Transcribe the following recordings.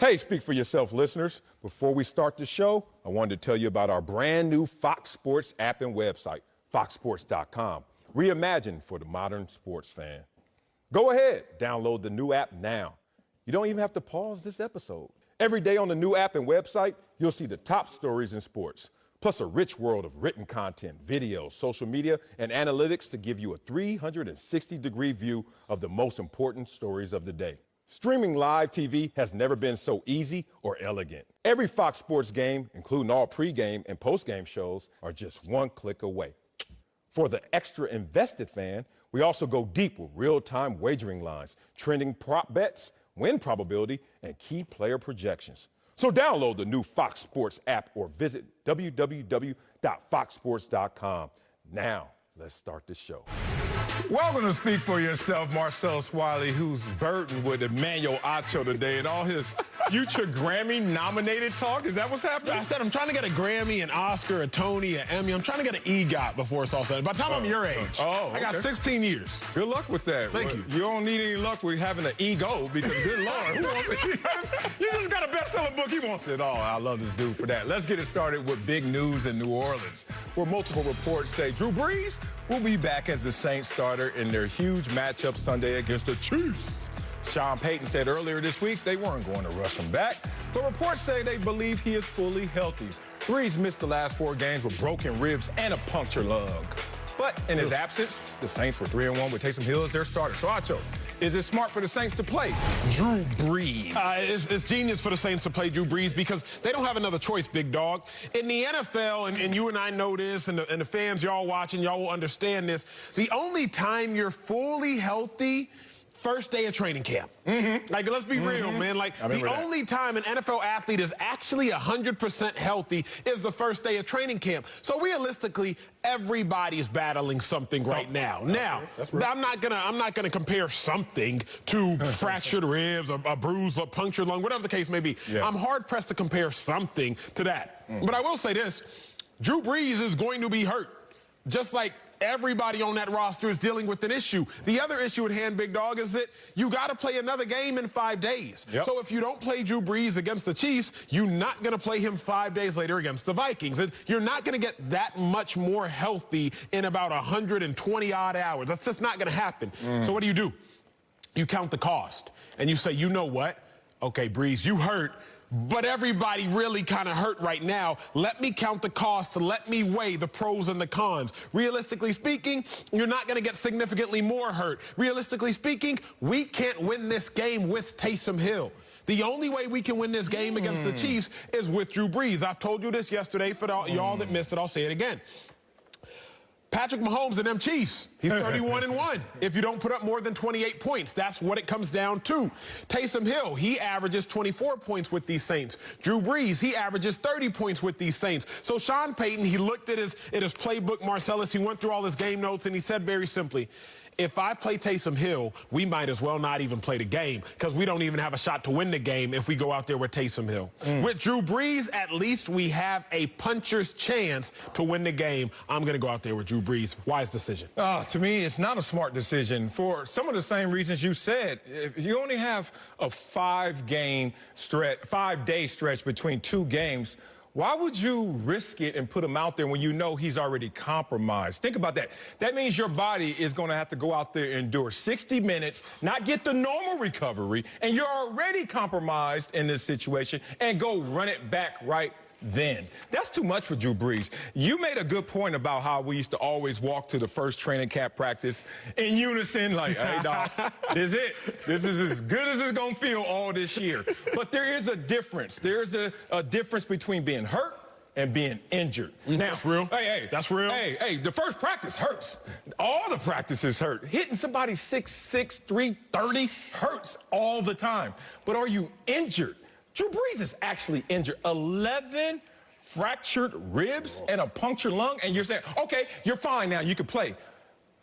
Hey, speak for yourself, listeners. Before we start the show, I wanted to tell you about our brand new Fox Sports app and website, foxsports.com. Reimagined for the modern sports fan. Go ahead, download the new app now. You don't even have to pause this episode. Every day on the new app and website, you'll see the top stories in sports, plus a rich world of written content, videos, social media, and analytics to give you a 360-degree view of the most important stories of the day. Streaming live TV has never been so easy or elegant. Every Fox Sports game, including all pregame and postgame shows, are just one click away. For the extra invested fan, we also go deep with real-time wagering lines, trending prop bets, win probability, and key player projections. So download the new Fox Sports app or visit www.foxsports.com. Now, let's start the show. Welcome to Speak for Yourself, Marcellus Wiley, who's burdened with Emmanuel Acho today and all his future Grammy-nominated talk. Is that what's happening? I said I'm trying to get a Grammy, an Oscar, a Tony, an Emmy. I'm trying to get an EGOT before it's all said. By the time I'm your age, I got 16 years. Good luck with that. Thank you. You don't need any luck with having an ego because, good Lord, you just got a best-selling book. He wants it all. I love this dude for that. Let's get it started with big news in New Orleans, where multiple reports say Drew Brees will be back as the Saints starter in their huge matchup Sunday against the Chiefs. Sean Payton said earlier this week they weren't going to rush him back, but reports say they believe he is fully healthy. Brees missed the last 4 games with broken ribs and a punctured lung. But in his absence, the Saints were 3-1 with Taysom Hill as their starter. So, Acho, is it smart for the Saints to play Drew Brees? It's genius for the Saints to play Drew Brees because they don't have another choice, big dog. In the NFL, and you and I know this, and the fans, y'all watching, y'all will understand this, the only time you're fully healthy, first day of training camp. Like, let's be real, man. Like, the only time an NFL athlete is actually 100% healthy is the first day of training camp. So realistically, everybody's battling something right now. Now, I'm not gonna compare something to fractured ribs, a bruised, a punctured lung, whatever the case may be. I'm hard pressed to compare something to that. But I will say this: Drew Brees is going to be hurt, just like everybody on that roster is dealing with an issue. The other issue at hand, big dog, is that you got to play another game in 5 days. So if you don't play Drew Brees against the Chiefs, you're not going to play him 5 days later against the Vikings. And you're not going to get that much more healthy in about 120-odd hours. That's just not going to happen. So what do? You count the cost. And you say, you know what? Okay, Brees, you hurt. But everybody really kind of hurt right now. Let me count the cost to let me weigh the pros and the cons. Realistically speaking, you're not going to get significantly more hurt. Realistically speaking, we can't win this game with Taysom Hill. The only way we can win this game against the Chiefs is with Drew Brees. I've told you this yesterday. For y'all that missed it, I'll say it again. Patrick Mahomes and them Chiefs, he's 31-1. If you don't put up more than 28 points, that's what it comes down to. Taysom Hill, he averages 24 points with these Saints. Drew Brees, he averages 30 points with these Saints. So Sean Payton, he looked at his playbook, Marcellus, he went through all his game notes, and he said very simply, if I play Taysom Hill, we might as well not even play the game because we don't even have a shot to win the game if we go out there with Taysom Hill. With Drew Brees, at least we have a puncher's chance to win the game. I'm going to go out there with Drew Brees. Wise decision. To me, it's not a smart decision for some of the same reasons you said. If you only have a 5-day stretch between 2 games, why would you risk it and put him out there when you know he's already compromised? Think about that. That means your body is going to have to go out there and endure 60 minutes, not get the normal recovery, and you're already compromised in this situation, and go run it back right then. That's too much for Drew Brees. You made a good point about how we used to always walk to the first training camp practice in unison, like, hey, dog, this is it. This is as good as it's going to feel all this year. But there is a difference. There's a difference between being hurt and being injured. Now, that's real. Hey, that's real. Hey, the first practice hurts. All the practices hurt. Hitting somebody 6'6", 330 hurts all the time. But are you injured? Drew Brees is actually injured. 11 fractured ribs and a punctured lung, and you're saying, okay, you're fine now, you can play.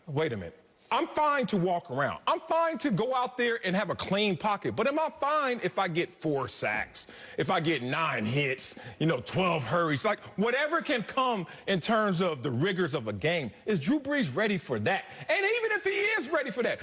Wait a minute. I'm fine to walk around. I'm fine to go out there and have a clean pocket. But am I fine if I get 4 sacks, if I get 9 hits, 12 hurries? Like, whatever can come in terms of the rigors of a game, is Drew Brees ready for that? And even if he is ready for that,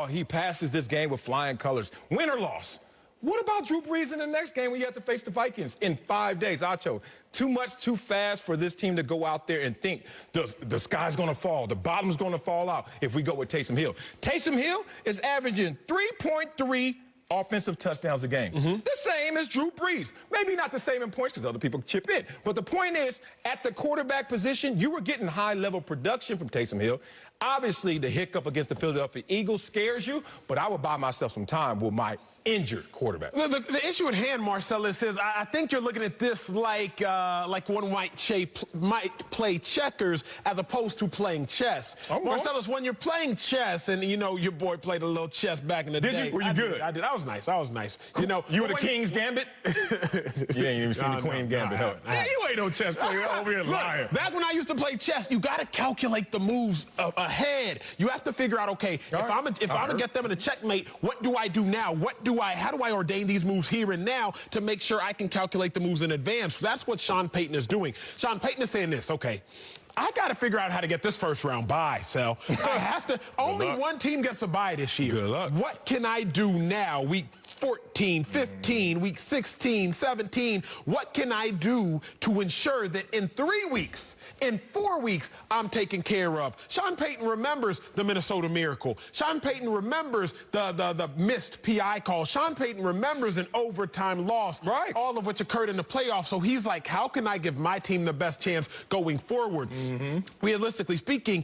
he passes this game with flying colors, win or loss. What about Drew Brees in the next game when you have to face the Vikings in 5 days? Acho, too much, too fast for this team to go out there and think the sky's going to fall, the bottom's going to fall out if we go with Taysom Hill. Taysom Hill is averaging 3.3 offensive touchdowns a game. The same as Drew Brees. Maybe not the same in points because other people chip in. But the point is, at the quarterback position, you were getting high-level production from Taysom Hill. Obviously, the hiccup against the Philadelphia Eagles scares you, but I would buy myself some time with my injured quarterback. The issue at hand, Marcellus, is I think you're looking at this like one might play checkers as opposed to playing chess. Marcellus, when you're playing chess, and you know your boy played a little chess back in the day. Did you? Were you good? I did. I was nice. I was nice. You know, you were the King's Gambit? You ain't even seen the Queen Gambit, huh? You ain't no chess player over here lying. Back when I used to play chess, you got to calculate the moves ahead. You have to figure out, okay, if I'm gonna get them in a checkmate, what do I do now? How do I ordain these moves here and now to make sure I can calculate the moves in advance? That's what Sean Payton is doing. Sean Payton is saying this, okay, I got to figure out how to get this first round bye, Sal. I have to. Only one team gets a bye this year. Good luck. What can I do now? Week 14, 15, week 16, 17. What can I do to ensure that in 3 weeks, in 4 weeks, I'm taken care of? Sean Payton remembers the Minnesota Miracle. Sean Payton remembers the missed PI call. Sean Payton remembers an overtime loss, right? All of which occurred in the playoffs. So he's like, how can I give my team the best chance going forward? Realistically speaking,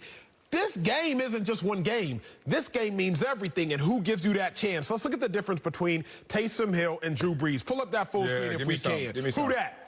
this game isn't just one game. This game means everything, and who gives you that chance? Let's look at the difference between Taysom Hill and Drew Brees. Pull up that full screen if we can. Who that?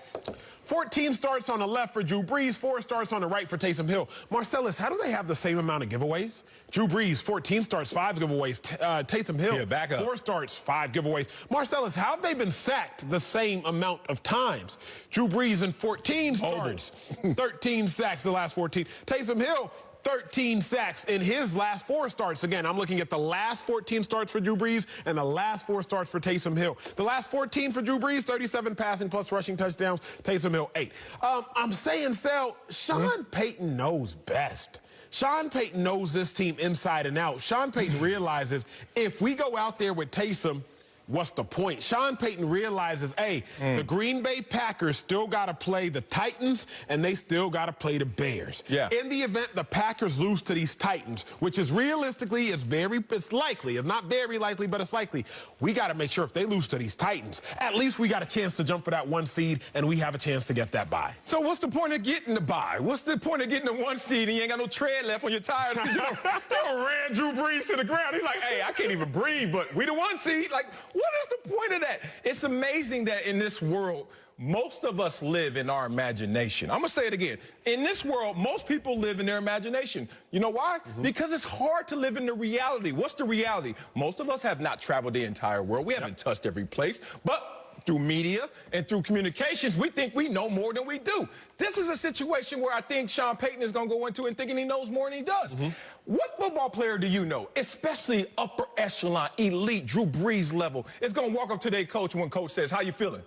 14 starts on the left for Drew Brees, 4 starts on the right for Taysom Hill. Marcellus, how do they have the same amount of giveaways? Drew Brees, 14 starts, 5 giveaways. Taysom Hill, 4 starts, 5 giveaways. Marcellus, how have they been sacked the same amount of times? Drew Brees in 14 starts, 13 sacks the last 14. Taysom Hill, 13 sacks in his last 4 starts. Again, I'm looking at the last 14 starts for Drew Brees and the last 4 starts for Taysom Hill. The last 14 for Drew Brees, 37 passing plus rushing touchdowns. Taysom Hill, 8. I'm saying, Sal, Sean Payton knows best. Sean Payton knows this team inside and out. Sean Payton realizes if we go out there with Taysom, what's the point? Sean Payton realizes, hey, the Green Bay Packers still got to play the Titans, and they still got to play the Bears. In the event the Packers lose to these Titans, which is realistically, it's likely. It's not very likely, but it's likely. We got to make sure if they lose to these Titans, at least we got a chance to jump for that 1 seed, and we have a chance to get that bye. So what's the point of getting the bye? What's the point of getting the 1 seed and you ain't got no tread left on your tires? Because they ran Drew Brees to the ground. He's like, hey, I can't even breathe, but we the 1 seed. Like, what is the point of that? It's amazing that in this world, most of us live in our imagination. I'm going to say it again. In this world, most people live in their imagination. You know why? Because it's hard to live in the reality. What's the reality? Most of us have not traveled the entire world. We haven't touched every place. But through media and through communications, we think we know more than we do. This is a situation where I think Sean Payton is going to go into it thinking he knows more than he does. What football player do you know, especially upper echelon, elite, Drew Brees level, is going to walk up to their coach when coach says, how you feeling?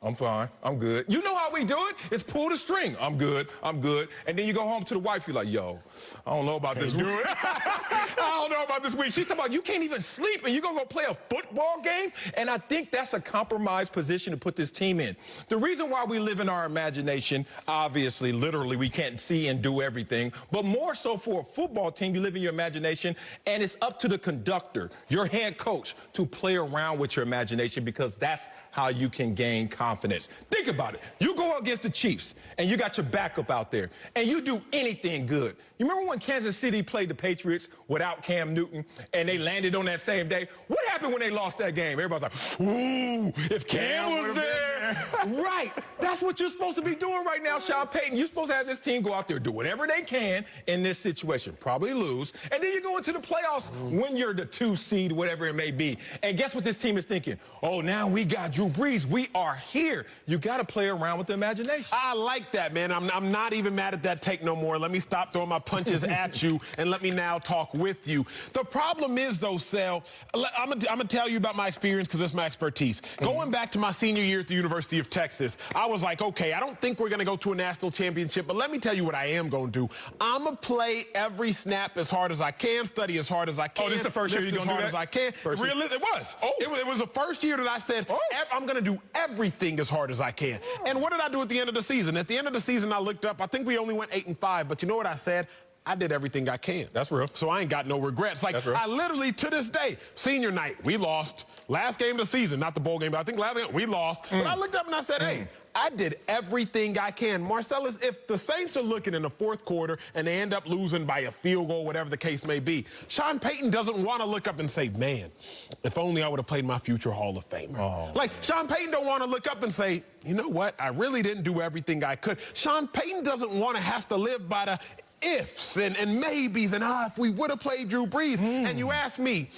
I'm fine. I'm good. You know how we do it? It's pull the string. I'm good. I'm good. And then you go home to the wife. You're like, yo, I don't know about this week. I don't know about this week. She's talking about you can't even sleep and you're going to go play a football game? And I think that's a compromised position to put this team in. The reason why we live in our imagination, obviously, literally, we can't see and do everything. But more so for a football team, you live in your imagination. And it's up to the conductor, your head coach, to play around with your imagination because that's how you can gain confidence. Think about it. You go against the Chiefs, and you got your backup out there, and you do anything good. You remember when Kansas City played the Patriots without Cam Newton, and they landed on that same day? What happened when they lost that game? Everybody's like, ooh, if Cam was there. Right. That's what you're supposed to be doing right now, Sean Payton. You're supposed to have this team go out there, do whatever they can in this situation, probably lose, and then you go into the playoffs when you're the 2 seed, whatever it may be. And guess what this team is thinking? Oh, now we got Drew Brees. We are here. You got to play around with the imagination. I like that, man. I'm not even mad at that take no more. Let me stop throwing my punches at you and let me now talk with you. The problem is, though, Sal, I'm going to tell you about my experience because it's my expertise. Going back to my senior year at the University of Texas, I was was like, okay, I don't think we're going to go to a national championship, but let me tell you what I am going to do. I'm going to play every snap as hard as I can, study as hard as I can. Oh, this is the first year you're going to do that? as I can. It was. Oh. It was the first year that I said, I'm going to do everything as hard as I can. And what did I do at the end of the season? At the end of the season, I looked up. I think we only went 8-5, but you know what I said? I did everything I can. That's real. So I ain't got no regrets. Like, I literally, to this day, senior night, we lost. Last game of the season, not the bowl game, but I think last game, we lost. But I looked up and I said, hey, I did everything I can. Marcellus, if the Saints are looking in the fourth quarter and they end up losing by a field goal, whatever the case may be, Sean Payton doesn't want to look up and say, man, if only I would have played my future Hall of Famer. Oh. Like, Sean Payton don't want to look up and say, you know what, I really didn't do everything I could. Sean Payton doesn't want to have to live by the ifs and maybes and if we would have played Drew Brees. And you ask me,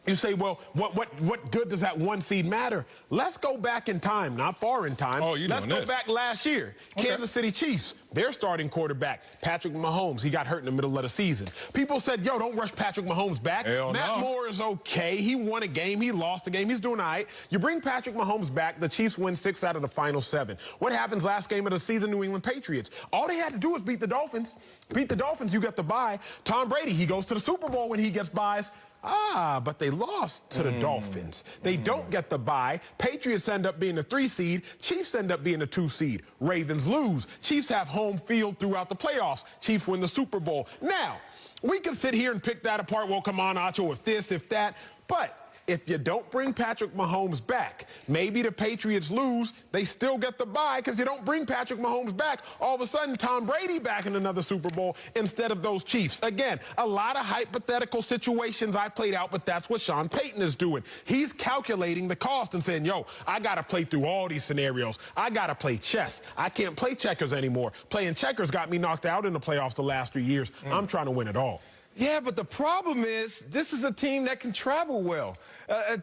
you say, well, what good does that one seed matter? Let's go back in time, not far in time. Oh, you Let's go back last year. Okay. Kansas City Chiefs, their starting quarterback, Patrick Mahomes, he got hurt in the middle of the season. People said, yo, don't rush Patrick Mahomes back. Matt Moore is okay. He won a game. He lost a game. He's doing all right. You bring Patrick Mahomes back, the Chiefs win 6 out of the final 7. What happens last game of the season, New England Patriots? All they had to do was beat the Dolphins. Beat the Dolphins, you get the bye. Tom Brady, he goes to the Super Bowl when he gets byes. But they lost to the Dolphins. They don't get the bye. Patriots end up being the 3 seed. Chiefs end up being the 2 seed. Ravens lose. Chiefs have home field throughout the playoffs. Chiefs win the Super Bowl. Now, we can sit here and pick that apart. Well, come on, Acho, if this, if that. But if you don't bring Patrick Mahomes back, maybe the Patriots lose, they still get the bye because you don't bring Patrick Mahomes back. All of a sudden, Tom Brady back in another Super Bowl instead of those Chiefs. Again, a lot of hypothetical situations I played out, but that's what Sean Payton is doing. He's calculating the cost and saying, yo, I got to play through all these scenarios. I got to play chess. I can't play checkers anymore. Playing checkers got me knocked out in the playoffs the last 3 years. I'm trying to win it all. Yeah, but the problem is this is a team that can travel well.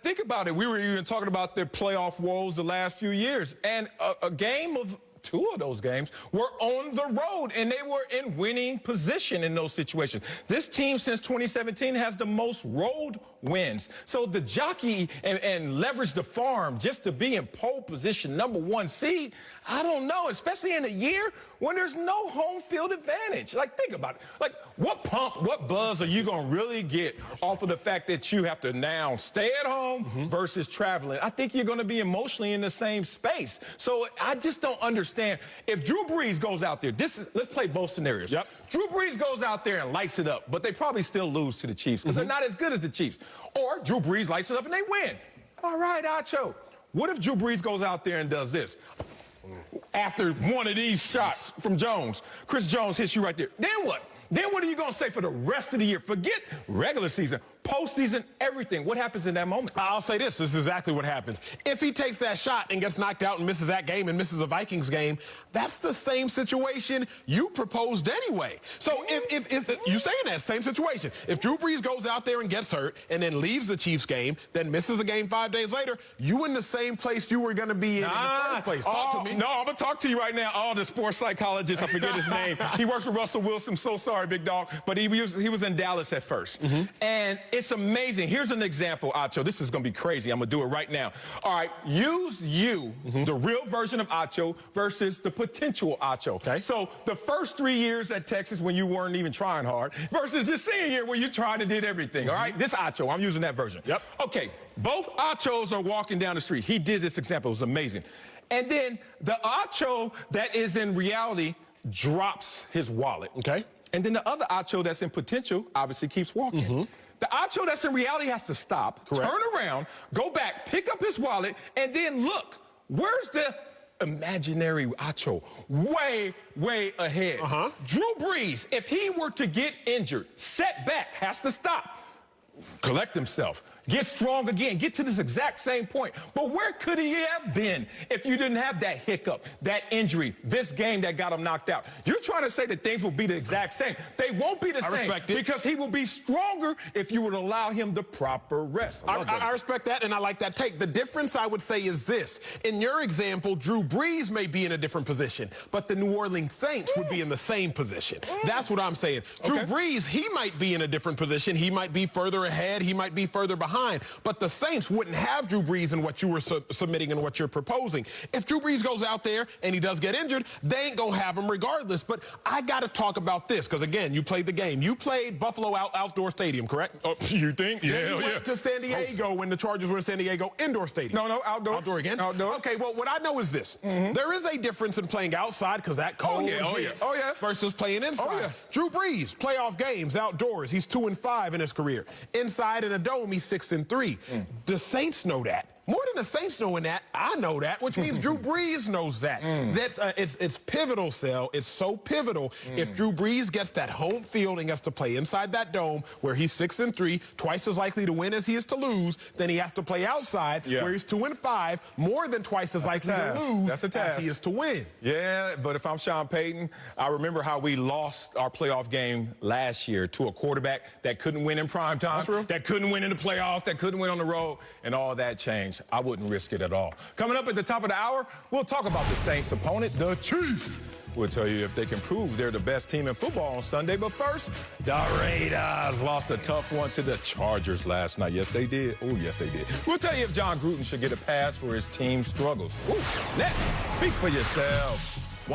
Think about it. We were even talking about their playoff woes the last few years. And a game of 2 of those games were on the road, and they were in winning position in those situations. This team since 2017 has the most road wins. So the jockey and leverage the farm just to be in pole position, #1 seed, I don't know, especially in a year when there's no home field advantage. Like, think about it. Like, what pump, what buzz are you going to really get off of the fact that you have to now stay at home versus traveling? I think you're going to be emotionally in the same space. So I just don't understand. If Drew Brees goes out there, let's play both scenarios. Drew Brees goes out there and lights it up, but they probably still lose to the Chiefs because they're not as good as the Chiefs. Or Drew Brees lights it up and they win. All right, Acho. What if Drew Brees goes out there and does this? After one of these shots from Jones, Chris Jones hits you right there. Then what? Then what are you going to say for the rest of the year? Forget regular season, postseason, everything. What happens in that moment? I'll say this. This is exactly what happens. If he takes that shot and gets knocked out and misses that game and misses a Vikings game, that's the same situation you proposed anyway. So if you saying that, same situation. If Drew Brees goes out there and gets hurt and then leaves the Chiefs game, then misses a game 5 days later, you in the same place you were going to be in the first place. Talk to me. No, I'm going to talk to you right now. The sports psychologist, I forget his name. He works with Russell Wilson. I'm so sorry, big dog. But he was in Dallas at first. And it's amazing. Here's an example, Acho. This is going to be crazy. I'm going to do it right now. All right, use you, the real version of Acho versus the potential Acho. Okay. So the first 3 years at Texas when you weren't even trying hard versus your senior year where you tried and did everything. All right, this Acho, I'm using that version. Yep. Okay, both Achos are walking down the street. He did this example. It was amazing. And then the Acho that is in reality drops his wallet. Okay. And then the other Acho that's in potential obviously keeps walking. The Acho that's in reality has to stop, turn around, go back, pick up his wallet, and then look. Where's the imaginary Acho? Way, way ahead. Drew Brees, if he were to get injured, set back, has to stop, collect himself, get strong again, get to this exact same point. But where could he have been if you didn't have that hiccup, that injury, this game that got him knocked out? You're trying to say that things will be the exact same. They won't be the same because he will be stronger if you would allow him the proper rest. I respect that, and I like that take. The difference, I would say, is this. In your example, Drew Brees may be in a different position, but the New Orleans Saints would be in the same position. That's what I'm saying. Drew Brees, he might be in a different position. He might be further ahead. He might be further behind. behind. But the Saints wouldn't have Drew Brees in what you were submitting and what you're proposing. If Drew Brees goes out there and he does get injured, they ain't going to have him regardless. But I got to talk about this because, again, you played the game. You played Buffalo Outdoor Stadium, correct? Oh, you think? Yeah, you went to San Diego when the Chargers were in San Diego Indoor Stadium. No, outdoor. Outdoor again? Outdoor. Okay, well, what I know is this. There is a difference in playing outside because that cold hits versus playing inside. Drew Brees, playoff games, outdoors. He's 2-5 in his career. Inside in a dome, he's 6-3. The Saints know that. More than the Saints knowing that, I know that, which means Drew Brees knows that. That's it's pivotal, Sel. It's so pivotal. If Drew Brees gets that home field and gets to play inside that dome where he's 6-3, twice as likely to win as he is to lose, then he has to play outside where he's 2-5, more than twice as likely to lose as he is to win. Yeah, but if I'm Sean Payton, I remember how we lost our playoff game last year to a quarterback that couldn't win in prime time, that couldn't win in the playoffs, that couldn't win on the road, and all that changed. I wouldn't risk it at all. Coming up at the top of the hour, we'll talk about the Saints' opponent, the Chiefs. We'll tell you if they can prove they're the best team in football on Sunday. But first, the Raiders lost a tough one to the Chargers last night. Yes, they did. Oh, yes, they did. We'll tell you if Jon Gruden should get a pass for his team's struggles. Ooh. Next, speak for yourself.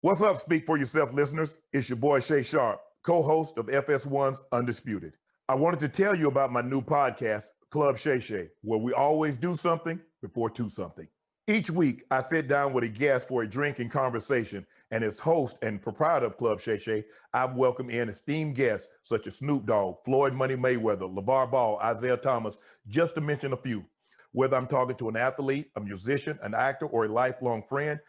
What's up, Speak for Yourself listeners? It's your boy Shay Sharp, co-host of FS1's Undisputed. I wanted to tell you about my new podcast, Club Shay Shay, where we always do something before two something. Each week, I sit down with a guest for a drink and conversation, and as host and proprietor of Club Shay Shay, I've welcomed in esteemed guests such as Snoop Dogg, Floyd Money Mayweather, LeVar Ball, Isaiah Thomas, just to mention a few. Whether I'm talking to an athlete, a musician, an actor, or a lifelong friend,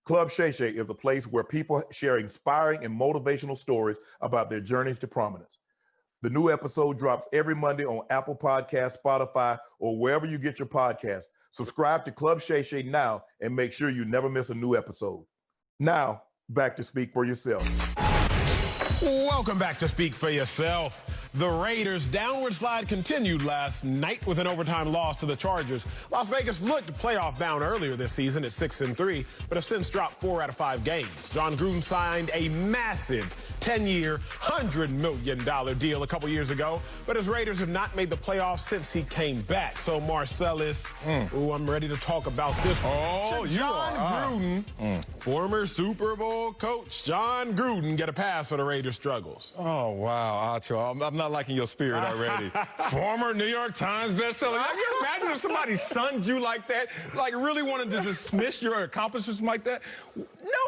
Club Shay Shay is a place where people share inspiring and motivational stories about their journeys to prominence. The new episode drops every Monday on Apple Podcasts, Spotify, or wherever you get your podcasts. Subscribe to Club Shay Shay now and make sure you never miss a new episode. Now, back to Speak for Yourself. Welcome back to Speak for Yourself. The Raiders' downward slide continued last night with an overtime loss to the Chargers. Las Vegas looked playoff bound earlier this season at 6-3, but have since dropped 4 out of 5 games. Jon Gruden signed a massive 10-year, $100 million deal a couple years ago, but his Raiders have not made the playoffs since he came back. So, Marcellus, I'm ready to talk about this. Jon Gruden, former Super Bowl coach Jon Gruden, get a pass for the Raiders' struggles? Oh, wow, Acho. I'm not liking your spirit already. Former New York Times bestseller. Can you imagine if somebody sunned you like that? Like really wanted to dismiss your accomplishments like that? No,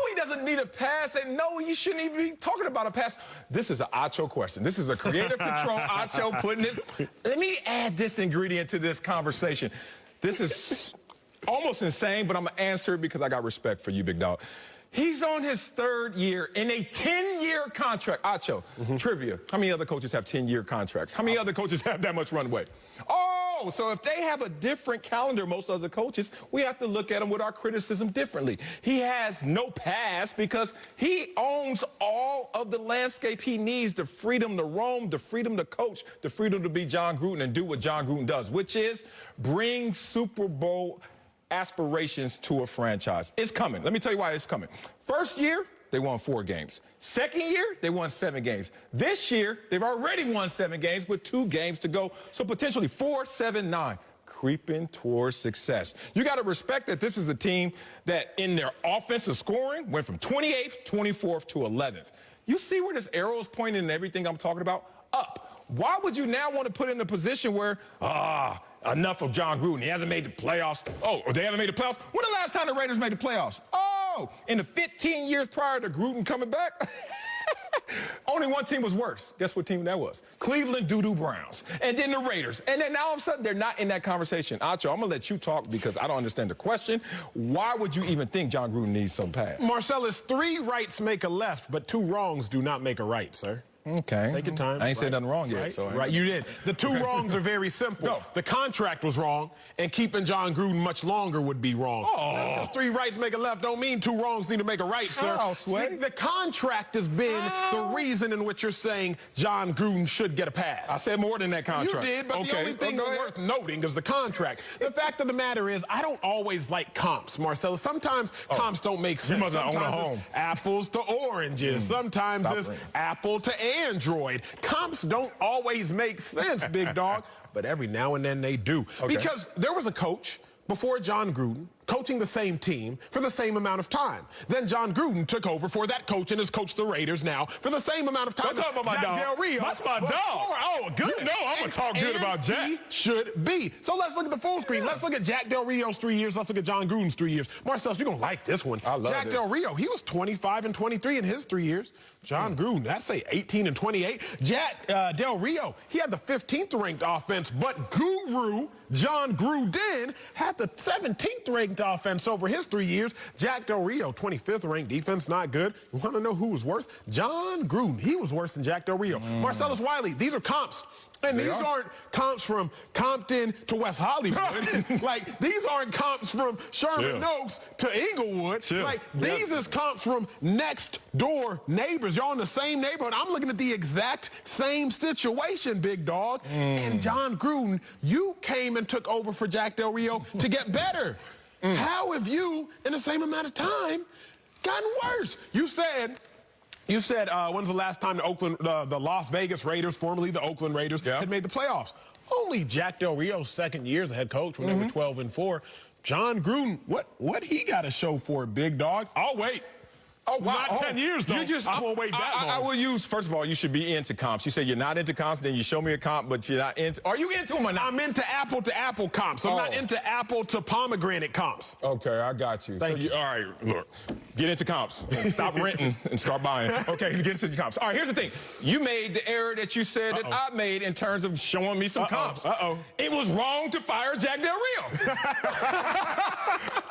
he doesn't need a pass. And no, you shouldn't even be talking about a pass. This is an Acho question. This is a creative control Acho putting it. Let me add this ingredient to this conversation. This is almost insane, but I'm going to answer it because I got respect for you, big dog. He's on his 3rd year in a 10-year contract. Acho, trivia. How many other coaches have 10-year contracts? How many other coaches have that much runway? Oh, so if they have a different calendar, most other coaches, we have to look at them with our criticism differently. He has no pass because he owns all of the landscape he needs, the freedom to roam, the freedom to coach, the freedom to be Jon Gruden and do what Jon Gruden does, which is bring Super Bowl aspirations to a franchise. It's coming. Let me tell you why it's coming. First year, they won 4 games. Second year, they won 7 games. This year, they've already won 7 games with 2 games to go. So potentially 4, 7, 9. Creeping towards success. You got to respect that this is a team that in their offensive scoring went from 28th, 24th to 11th. You see where this arrow is pointing and everything I'm talking about? Up. Why would you now want to put in a position where, enough of Jon Gruden. He hasn't made the playoffs. Oh, they haven't made the playoffs? When the last time the Raiders made the playoffs? Oh, in the 15 years prior to Gruden coming back? Only one team was worse. Guess what team that was? Cleveland Doo-Doo Browns. And then the Raiders. And then now all of a sudden, they're not in that conversation. Acho, I'm going to let you talk because I don't understand the question. Why would you even think Jon Gruden needs some pass? Marcellus, 3 rights make a left, but 2 wrongs do not make a right, sir. Okay. Take your time. I ain't said nothing wrong yet. Right, you did. The 2 wrongs are very simple. No. The contract was wrong, and keeping Jon Gruden much longer would be wrong. Oh. Because 3 rights make a left don't mean 2 wrongs need to make a right, sir. Oh, Sway. The contract has been the reason in which you're saying Jon Gruden should get a pass. I said more than that contract. You did, but the only thing worth noting is the contract. The fact of the matter is, I don't always like comps, Marcellus. Sometimes comps don't make sense. You must not own a home. Apples to oranges. Sometimes it's apple to Android. Comps don't always make sense, big dog, but every now and then they do. Okay. Because there was a coach before Jon Gruden coaching the same team for the same amount of time. Then Jon Gruden took over for that coach and has coached the Raiders now for the same amount of time. Don't talk about my Jack dog. Del Rio. That's my dog. Oh, good. You know I'm going to talk good about Jack. He should be. So let's look at the full screen. Let's look at Jack Del Rio's 3 years. Let's look at Jon Gruden's 3 years. Marcellus, you're going to like this one. I love Jack this. Del Rio, he was 25 and 23 in his 3 years. Jon Gruden, that's say 18 and 28. Jack Del Rio, he had the 15th ranked offense, but Guru Jon Gruden had the 17th ranked offense over his 3 years. Jack Del Rio, 25th ranked defense, not good. You want to know who was worse? Jon Gruden. He was worse than Jack Del Rio. Marcellus Wiley, these are comps. And these aren't comps from Compton to West Hollywood. Like, these aren't comps from Sherman Oaks to Inglewood. Like, these is comps from next door neighbors. Y'all in the same neighborhood. I'm looking at the exact same situation, big dog. And Jon Gruden, you came and took over for Jack Del Rio to get better. How have you, in the same amount of time, gotten worse? You said, when's the last time the Las Vegas Raiders, formerly the Oakland Raiders, had made the playoffs? Only Jack Del Rio's second year as a head coach when they were 12 and 4. Jon Gruden, what he got to show for it, big dog? I'll wait. Oh, wow. Not 10 years, though. I won't wait that long. I will use, first of all, you should be into comps. You say you're not into comps, then you show me a comp, but you're not into. Are you into them or not? I'm into apple-to-apple comps. I'm not into apple-to-pomegranate comps. Okay, I got you. Thank you. All right, look, get into comps. Stop renting and start buying. Okay, get into the comps. All right, here's the thing. You made the error that you said that I made in terms of showing me some comps. It was wrong to fire Jack Del Rio.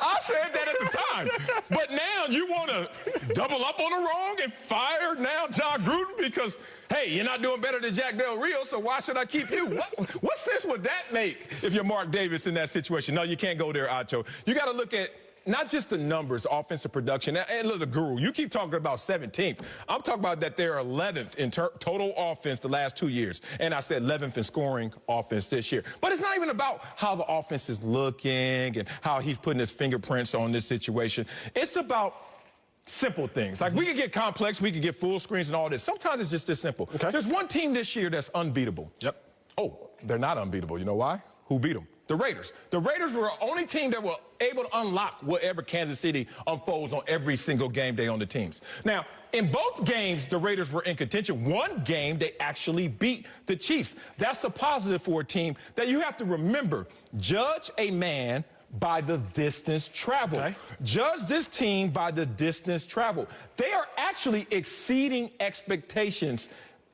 I said that at the time. But now you want to double up on the wrong and fire now Jon Gruden because, hey, you're not doing better than Jack Del Rio, so why should I keep you? What sense would that make if you're Mark Davis in that situation? No, you can't go there, Acho. You got to look at not just the numbers, offensive production, and look, the guru. You keep talking about 17th. I'm talking about that they're 11th in total offense the last 2 years, and I said 11th in scoring offense this year. But it's not even about how the offense is looking and how he's putting his fingerprints on this situation. It's about simple things. Like, we could get complex, we could get full screens and all this. Sometimes it's just this simple. There's one team this year that's unbeatable. Oh, they're not unbeatable. You know why? Who beat them? The Raiders. The Raiders were the only team that were able to unlock whatever Kansas City unfolds on every single game day on the teams. Now, in both games, the Raiders were in contention. One game, they actually beat the Chiefs. That's a positive for a team that you have to remember. Judge a man by the distance traveled. Judge this team by the distance traveled. They are actually exceeding expectations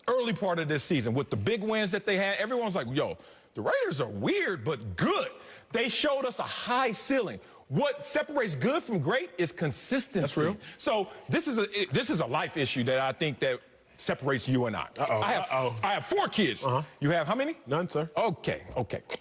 early part of this season with the big wins that they had. Everyone's like, yo, the Raiders are weird but good. They showed us a high ceiling. What separates good from great is consistency. That's real. So this is a life issue that I think that separates you and I. I have 4 kids. You have how many? None, sir. Okay.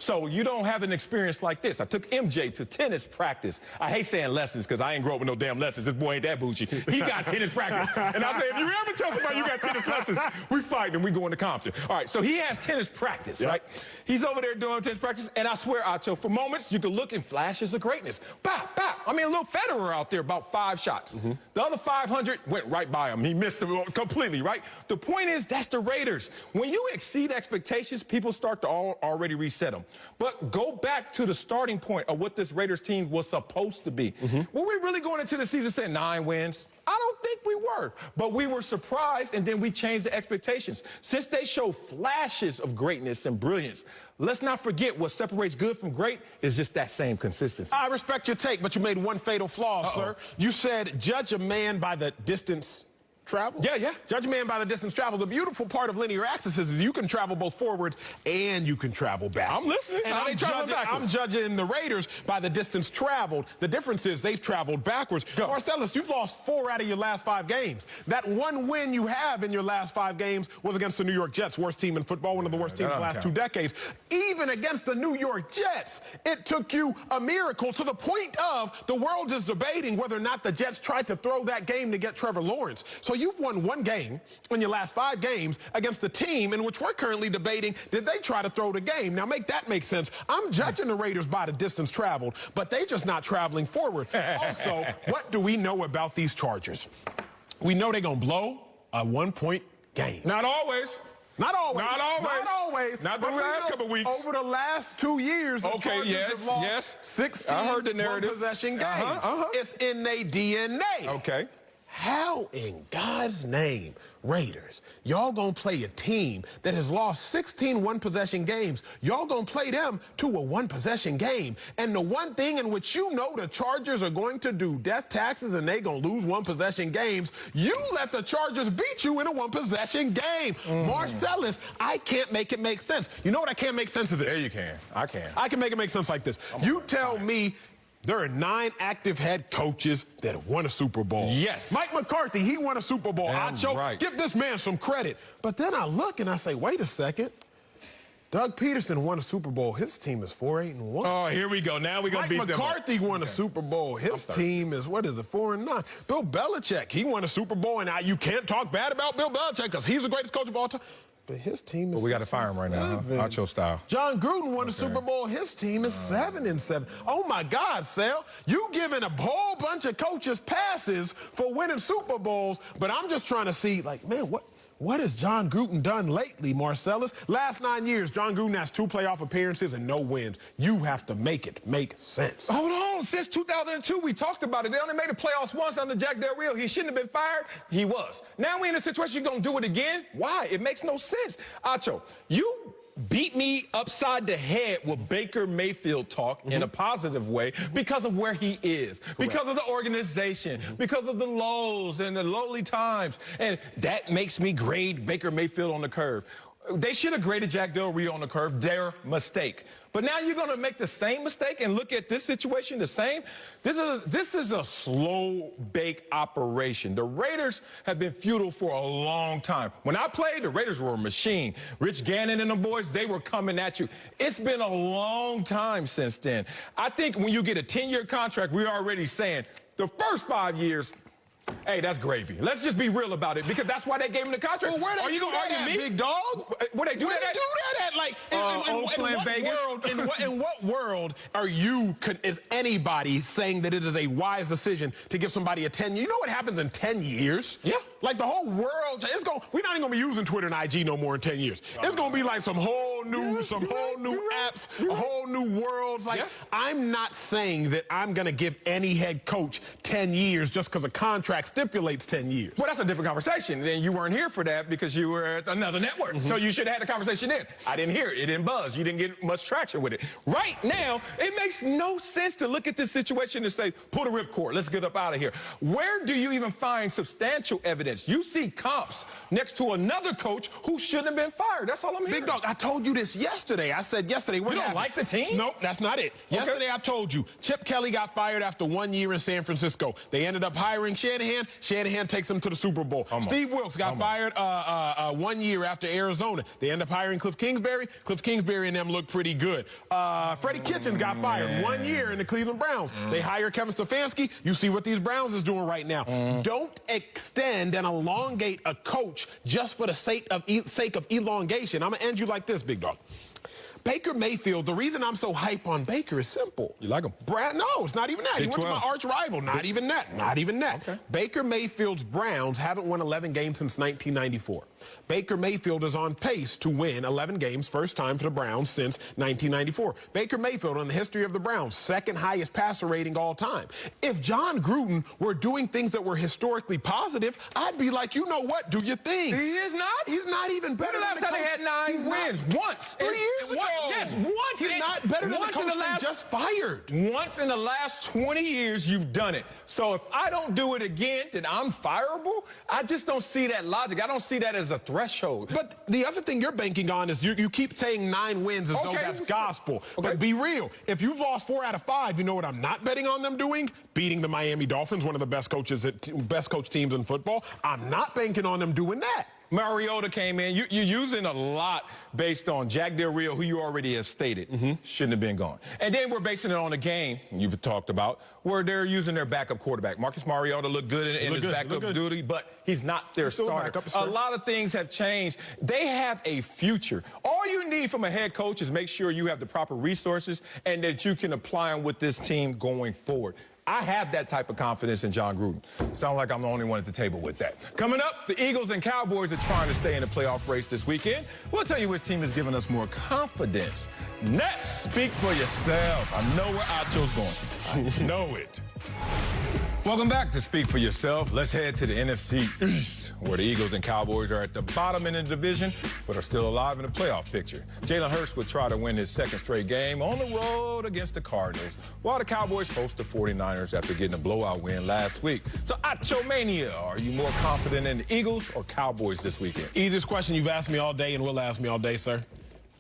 So you don't have an experience like this. I took MJ to tennis practice. I hate saying lessons because I ain't grow up with no damn lessons. This boy ain't that bougie. He got tennis practice. And I say, if you ever tell somebody you got tennis lessons, we fight and we go into Compton. All right, so he has tennis practice, right? He's over there doing tennis practice, and I swear, Acho, for moments, you can look in flashes of greatness. Bop, bop. I mean, a little Federer out there, about 5 shots. The other 500 went right by him. He missed them completely, right? The point is, that's the Raiders. When you exceed expectations, people start to already reset them. But go back to the starting point of what this Raiders team was supposed to be. Were we really going into the season saying 9 wins? I don't think we were. But we were surprised, and then we changed the expectations. Since they show flashes of greatness and brilliance, let's not forget what separates good from great is just that same consistency. I respect your take, but you made one fatal flaw, sir. You said judge a man by the distance travel? Yeah. Judge a man by the distance travel. The beautiful part of linear axis is you can travel both forwards and you can travel back. I'm listening. And I'm judging the Raiders by the distance traveled. The difference is they've traveled backwards. Marcellus, you've lost 4 out of your last 5 games. That one win you have in your last 5 games was against the New York Jets, worst team in football, one of the worst teams in the last 2 decades. Even against the New York Jets, it took you a miracle to the point of the world is debating whether or not the Jets tried to throw that game to get Trevor Lawrence. So you've won 1 game in your last 5 games against a team in which we're currently debating, did they try to throw the game? Now, make that make sense. I'm judging the Raiders by the distance traveled, but they just not traveling forward. Also, what do we know about these Chargers? We know they're going to blow a 1-point games. Not always. Not always. Not always. Not always. Not the But last couple weeks. Over the last 2 years, the Okay, Chargers yes, have lost yes. 16 I heard the narrative. one-possession games. Uh-huh. It's in their DNA. Okay. How in God's name, Raiders, y'all gonna play a team that has lost 16 one-possession games? Y'all gonna play them to a one-possession game. And the one thing in which you know the Chargers are going to do death taxes and they gonna lose one-possession games, you let the Chargers beat you in a one-possession game. Marcellus, I can't make it make sense. You know what I can't make sense of this? There you can. I can. I can make it make sense like this. You tell me there are 9 active head coaches that have won a Super Bowl. Yes. Mike McCarthy, he won a Super Bowl. Damn Acho, right. give this man some credit. But then I look and I say, wait a second. Doug Peterson won a Super Bowl. His team is 4-8-1. Oh, here we go. Now we're going to beat Mike them up. McCarthy won a Super Bowl. His team is, 4-9. Bill Belichick, he won a Super Bowl. And you can't talk bad about Bill Belichick because he's the greatest coach of all time. But his team is We got to fire him right now, huh? Acho style. Jon Gruden won the Super Bowl. His team is 7-7. Oh, my God, Sal. You giving a whole bunch of coaches passes for winning Super Bowls, but I'm just trying to see, like, man, what has Jon Gruden done lately, Marcellus? Last 9 years, Jon Gruden has 2 playoff appearances and no wins. You have to make it make sense. Hold on. Since 2002, we talked about it. They only made the playoffs once under Jack Del Rio. He shouldn't have been fired. He was. Now we're in a situation you're going to do it again? Why? It makes no sense. Acho, you beat me upside the head with Baker Mayfield talk in a positive way because of where he is, because of the organization, because of the lows and the lowly times. And that makes me grade Baker Mayfield on the curve. They should have graded Jack Del Rio on the curve, their mistake. But now you're going to make the same mistake and look at this situation the same? This is a slow-bake operation. The Raiders have been futile for a long time. When I played, the Raiders were a machine. Rich Gannon and the boys, they were coming at you. It's been a long time since then. I think when you get a 10-year contract, we're already saying the first 5 years, hey, that's gravy. Let's just be real about it, because that's why they gave him the contract. Well, where Are they you do gonna that argue at, me? big dog? Where they do Where that they at? do that at? Like, Oakland, Vegas. In what world are you, is anybody saying that it is a wise decision to give somebody a 10? You know what happens in 10 years? Yeah. Like the whole world, we're not even gonna be using Twitter and IG no more in 10 years. It's gonna be like some whole new apps, a whole new worlds. Like, I'm not saying that I'm gonna give any head coach 10 years just because a contract stipulates 10 years. Well, that's a different conversation. Then you weren't here for that because you were at another network. So you should have had a conversation then. I didn't hear it. It didn't buzz. You didn't get much traction with it. Right now, it makes no sense to look at this situation and say, pull the ripcord. Let's get up out of here. Where do you even find substantial evidence? You see comps next to another coach who shouldn't have been fired. That's all I'm hearing. Big dog, I told you this yesterday. I said yesterday. You don't like the team? Nope, that's not it. Okay. Yesterday I told you, Chip Kelly got fired after 1 year in San Francisco. They ended up hiring Shanahan. Shanahan takes him to the Super Bowl. Steve Wilkes got fired 1 year after Arizona. They end up hiring Cliff Kingsbury. Cliff Kingsbury and them look pretty good. Freddie Kitchens got fired 1 year in the Cleveland Browns. They hire Kevin Stefanski. You see what these Browns is doing right now. Don't extend and elongate a coach just for the sake of elongation. I'm going to end you like this, big dog. Baker Mayfield, the reason I'm so hype on Baker is simple. You like him? No, it's not even that. He went to my arch rival. Not even that. Not even that. Okay. Baker Mayfield's Browns haven't won 11 games since 1994. Baker Mayfield is on pace to win 11 games, first time for the Browns since 1994. Baker Mayfield, in the history of the Browns, second highest passer rating all time. If Jon Gruden were doing things that were historically positive, I'd be like, you know what, do your thing. He is not? He's not even better When the last than time they had 9 wins? Once. 3 years ago. Yes, once. He's not better than the coach they just fired. Once in the last 20 years, you've done it. So if I don't do it again, then I'm fireable? I just don't see that logic. I don't see that as a threshold. But the other thing you're banking on is you keep saying 9 wins as though that's gospel. But be real. If you've lost 4 out of 5, you know what I'm not betting on them doing? Beating the Miami Dolphins, one of the best coach teams in football. I'm not banking on them doing that. Mariota came in. You're using a lot based on Jack Del Rio, who you already have stated shouldn't have been gone. And then we're basing it on a game you've talked about where they're using their backup quarterback. Marcus Mariota looked good in his backup duty, but he's not their starter. A lot of things have changed. They have a future. All you need from a head coach is make sure you have the proper resources and that you can apply them with this team going forward. I have that type of confidence in Jon Gruden. Sound like I'm the only one at the table with that. Coming up, the Eagles and Cowboys are trying to stay in the playoff race this weekend. We'll tell you which team is giving us more confidence. Next, speak for yourself. I know where Acho's going. I know it. Welcome back to Speak for Yourself. Let's head to the NFC East, where the Eagles and Cowboys are at the bottom in the division, but are still alive in the playoff picture. Jalen Hurts would try to win his second straight game on the road against the Cardinals, while the Cowboys host the 49ers after getting a blowout win last week. So, Acho Mania, are you more confident in the Eagles or Cowboys this weekend? Easiest question you've asked me all day and will ask me all day, sir.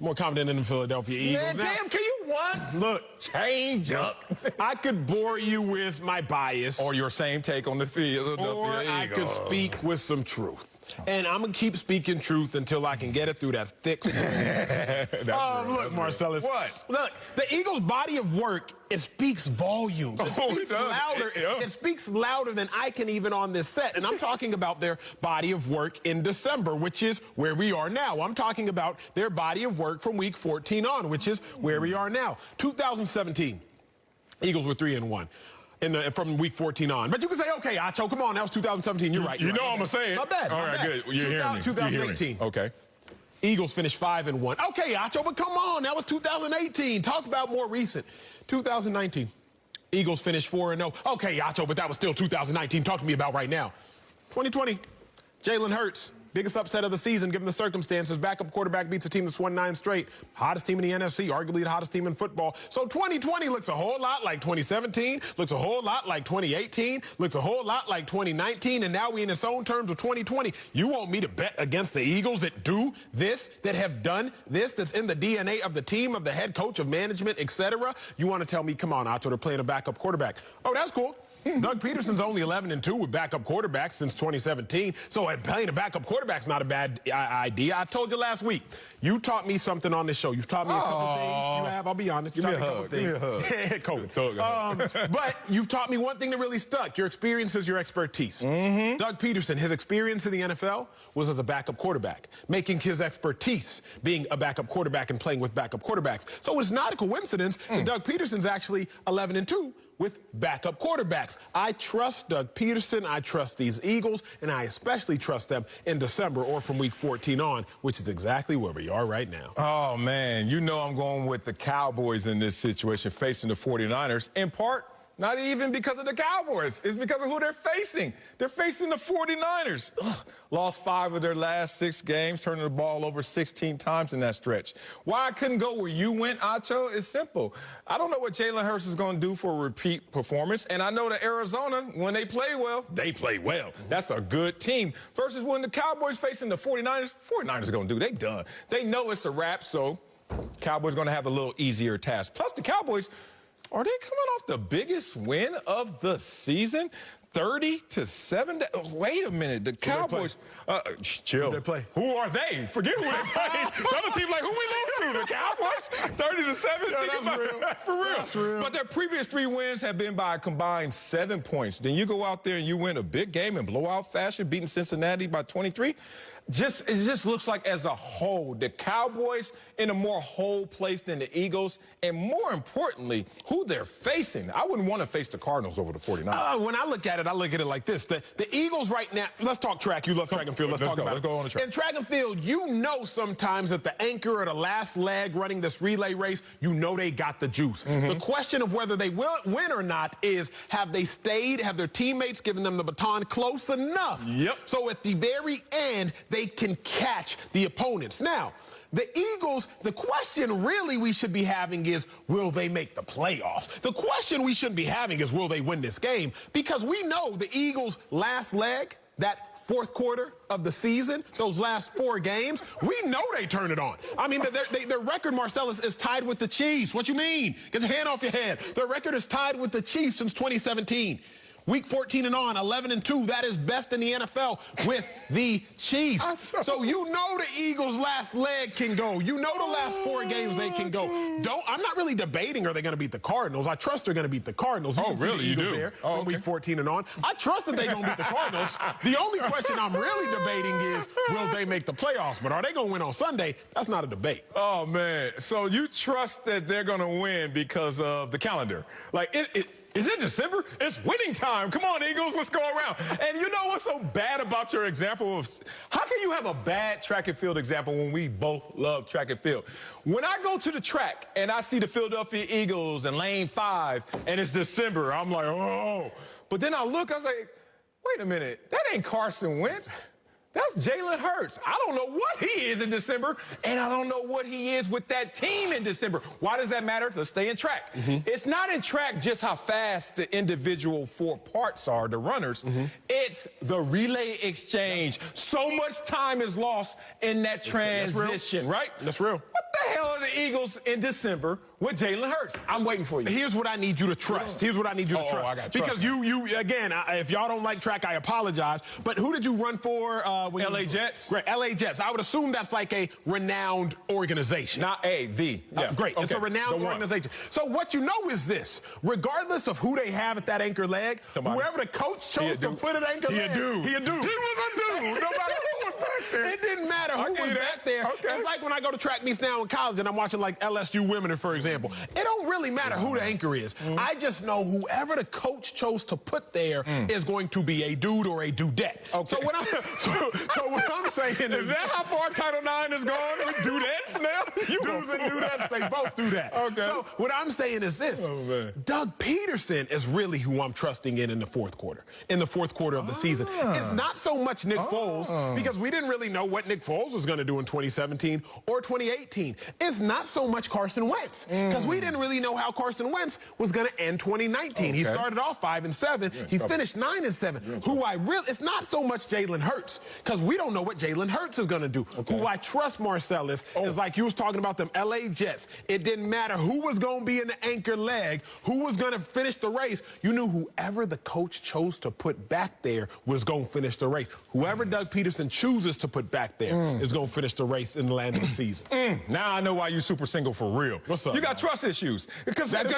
More confident in the Philadelphia Eagles. Man, damn, can you once Look, change up? I could bore you with my bias. Or your same take on the Philadelphia Or I could Eagles. speak with some truth. And I'm going to keep speaking truth until I can get it through that thick skin. Look, Marcellus. What? Look, the Eagles' body of work, it speaks volumes. It Oh, it speaks does. louder. It speaks louder than I can even on this set. And I'm talking about their body of work in December, which is where we are now. I'm talking about their body of work from week 14 on, which is where we are now. 2017, Eagles were 3-1. From week 14 on. But you can say, okay, Acho, come on, that was 2017. You're right. You know I'm going to say it. Not bad. All not right, bad. good. You're hearing me. 2018. Okay. Eagles finished 5-1. Okay, Acho, but come on, that was 2018. Talk about more recent. 2019. Eagles finished 4-0. Okay, Acho, but that was still 2019. Talk to me about right now. 2020. Jalen Hurts. Biggest upset of the season, given the circumstances. Backup quarterback beats a team that's won 9 straight. Hottest team in the NFC, arguably the hottest team in football. So 2020 looks a whole lot like 2017, looks a whole lot like 2018, looks a whole lot like 2019, and now we in its own terms of 2020. You want me to bet against the Eagles that do this, that have done this, that's in the DNA of the team, of the head coach, of management, etc.? You want to tell me, come on, Acho, they're playing a backup quarterback. Oh, that's cool. Doug Peterson's only 11-2 with backup quarterbacks since 2017. So playing a backup quarterback's not a bad idea. I told you last week. You taught me something on this show. You've taught me a couple things. You have. I'll be honest. Give me a hug. Give me a hug. Coach. But you've taught me one thing that really stuck. Your experience is your expertise. Doug Peterson, his experience in the NFL was as a backup quarterback, making his expertise being a backup quarterback and playing with backup quarterbacks. So it's not a coincidence that Doug Peterson's actually 11-2 with backup quarterbacks. I trust Doug Peterson, I trust these Eagles, and I especially trust them in December or from week 14 on, which is exactly where we are right now. Oh, man, you know I'm going with the Cowboys in this situation, facing the 49ers, in part, not even because of the Cowboys. It's because of who they're facing. They're facing the 49ers. Lost 5 of their last 6 games, turning the ball over 16 times in that stretch. Why I couldn't go where you went, Acho, is simple. I don't know what Jalen Hurts is going to do for a repeat performance, and I know that Arizona, when they play well, they play well. That's a good team. Versus when the Cowboys facing the 49ers are going to do. They done. They know it's a wrap, so Cowboys going to have a little easier task. Plus, the Cowboys, are they coming off the biggest win of the season? 30-7. Wait a minute. The Cowboys. Chill. Who they play? Who are they? Forget who they play. The other team, like, who we lose to? The Cowboys? 30-7. That's real. For real. That's real. But their previous 3 wins have been by a combined 7 points. Then you go out there and you win a big game in blowout fashion, beating Cincinnati by 23. It just looks like as a whole, the Cowboys in a more whole place than the Eagles, and more importantly, who they're facing. I wouldn't want to face the Cardinals over the 49ers. When I look at it, I look at it like this. The Eagles right now, let's talk track. You love track and field. Let's talk about it. Let's go on the track. In track and field, you know sometimes at the anchor or the last leg running this relay race, you know they got the juice. The question of whether they will win or not is, have they stayed? Have their teammates given them the baton close enough? Yep. So at the very end, they can catch the opponents. Now, the Eagles, the question really we should be having is, will they make the playoffs? The question we should be having is, will they win this game? Because we know the Eagles' last leg, that fourth quarter of the season, those last 4 games, we know they turn it on. I mean, their record, Marcellus, is tied with the Chiefs. What you mean? Get your hand off your head. Their record is tied with the Chiefs since 2017. Week 14 and on, 11-2. That is best in the NFL with the Chiefs. So you know the Eagles' last leg can go. You know the last 4 games they can go. I'm not really debating are they going to beat the Cardinals. I trust they're going to beat the Cardinals. You can see really? the Eagles You do? there from week 14 and on. I trust that they're going to beat the Cardinals. The only question I'm really debating is, will they make the playoffs? But are they going to win on Sunday? That's not a debate. Oh, man. So you trust that they're going to win because of the calendar. Like, Is it December? It's winning time. Come on, Eagles, let's go around. And you know what's so bad about your example of how can you have a bad track and field example when we both love track and field? When I go to the track and I see the Philadelphia Eagles in lane 5 and it's December, I'm like, oh. But then I look, I was like, wait a minute, that ain't Carson Wentz. That's Jalen Hurts. I don't know what he is in December, and I don't know what he is with that team in December. Why does that matter? Let's stay in track. It's not in track just how fast the individual 4 parts are, the runners. It's the relay exchange. So much time is lost in that transition, right? That's real. What the hell are the Eagles in December with Jalen Hurts? I'm waiting for you. Here's what I need you to trust. Here's what I need you to trust. I got because trust. you again, if y'all don't like track, I apologize. But who did you run for? LA Jets. Great, LA Jets. I would assume that's like a renowned organization. Not the. Yeah. Great. Okay. It's a renowned organization. So what you know is this: regardless of who they have at that anchor leg, whoever the coach chose to put at anchor leg, he a dude. He was a dude. No matter who was back there. It didn't matter who was back there. Okay. It's like when I go to track meets now in college and I'm watching like LSU women, for example. It don't really matter who the anchor is. I just know whoever the coach chose to put there is going to be a dude or a dudette. Okay. So what I'm saying is that how far Title IX is gone with dudettes now? Dudes and dudettes, they both do that. Okay. So what I'm saying is this. Doug Peterson is really who I'm trusting in the fourth quarter. In the fourth quarter of the season. It's not so much Nick Foles, because we didn't really know what Nick Foles was going to do in 2017 or 2018. It's not so much Carson Wentz, because we didn't really know how Carson Wentz was going to end 2019. He started off 5-7. He finished 9-7. It's not so much Jalen Hurts, because we don't know what Jalen Hurts is going to do. Who I trust, Marcellus, is like you was talking about them LA Jets. It didn't matter who was going to be in the anchor leg, who was going to finish the race. You knew whoever the coach chose to put back there was going to finish the race. Whoever Doug Peterson chooses to put back there is going to finish the race in the land of the season. Now I know why you super single for real. What's up? You got trust issues. Because you think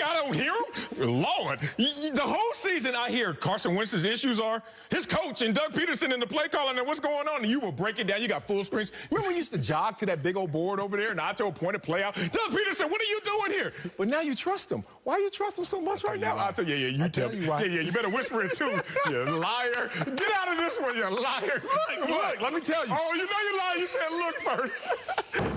I don't hear them? Lord. The whole season I hear Carson Wentz's issues are his coach and Doug Peterson in the play calling and what's going on. And you will break it down. You got full screens. Remember when you used to jog to that big old board over there and I told point of play out? Doug Peterson, what are you doing here? But now you trust him. Why you trust him so much right now? I'll tell you, you tell me. Yeah, you better whisper it too. You liar. Get out of this one, you liar. Look, let me tell you. Oh, you know you liar. You said look first.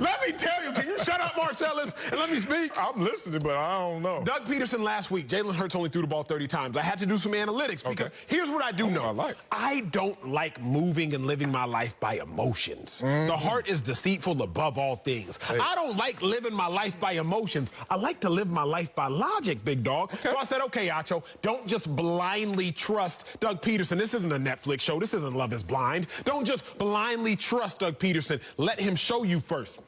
Let me tell you. Can you shut up, Marcellus, and let me speak? I'm listening, but I don't know. Doug Peterson last week, Jalen Hurts only threw the ball 30 times. I had to do some analytics because here's what I do know. I don't like moving and living my life by emotions. The heart is deceitful above all things. I don't like living my life by emotions. I like to live my life by logic, big dog. So I said, okay, Acho, don't just blindly trust Doug Peterson. This isn't a Netflix show. This isn't Love is Blind. Don't just blindly trust Doug Peterson. Let him show you first.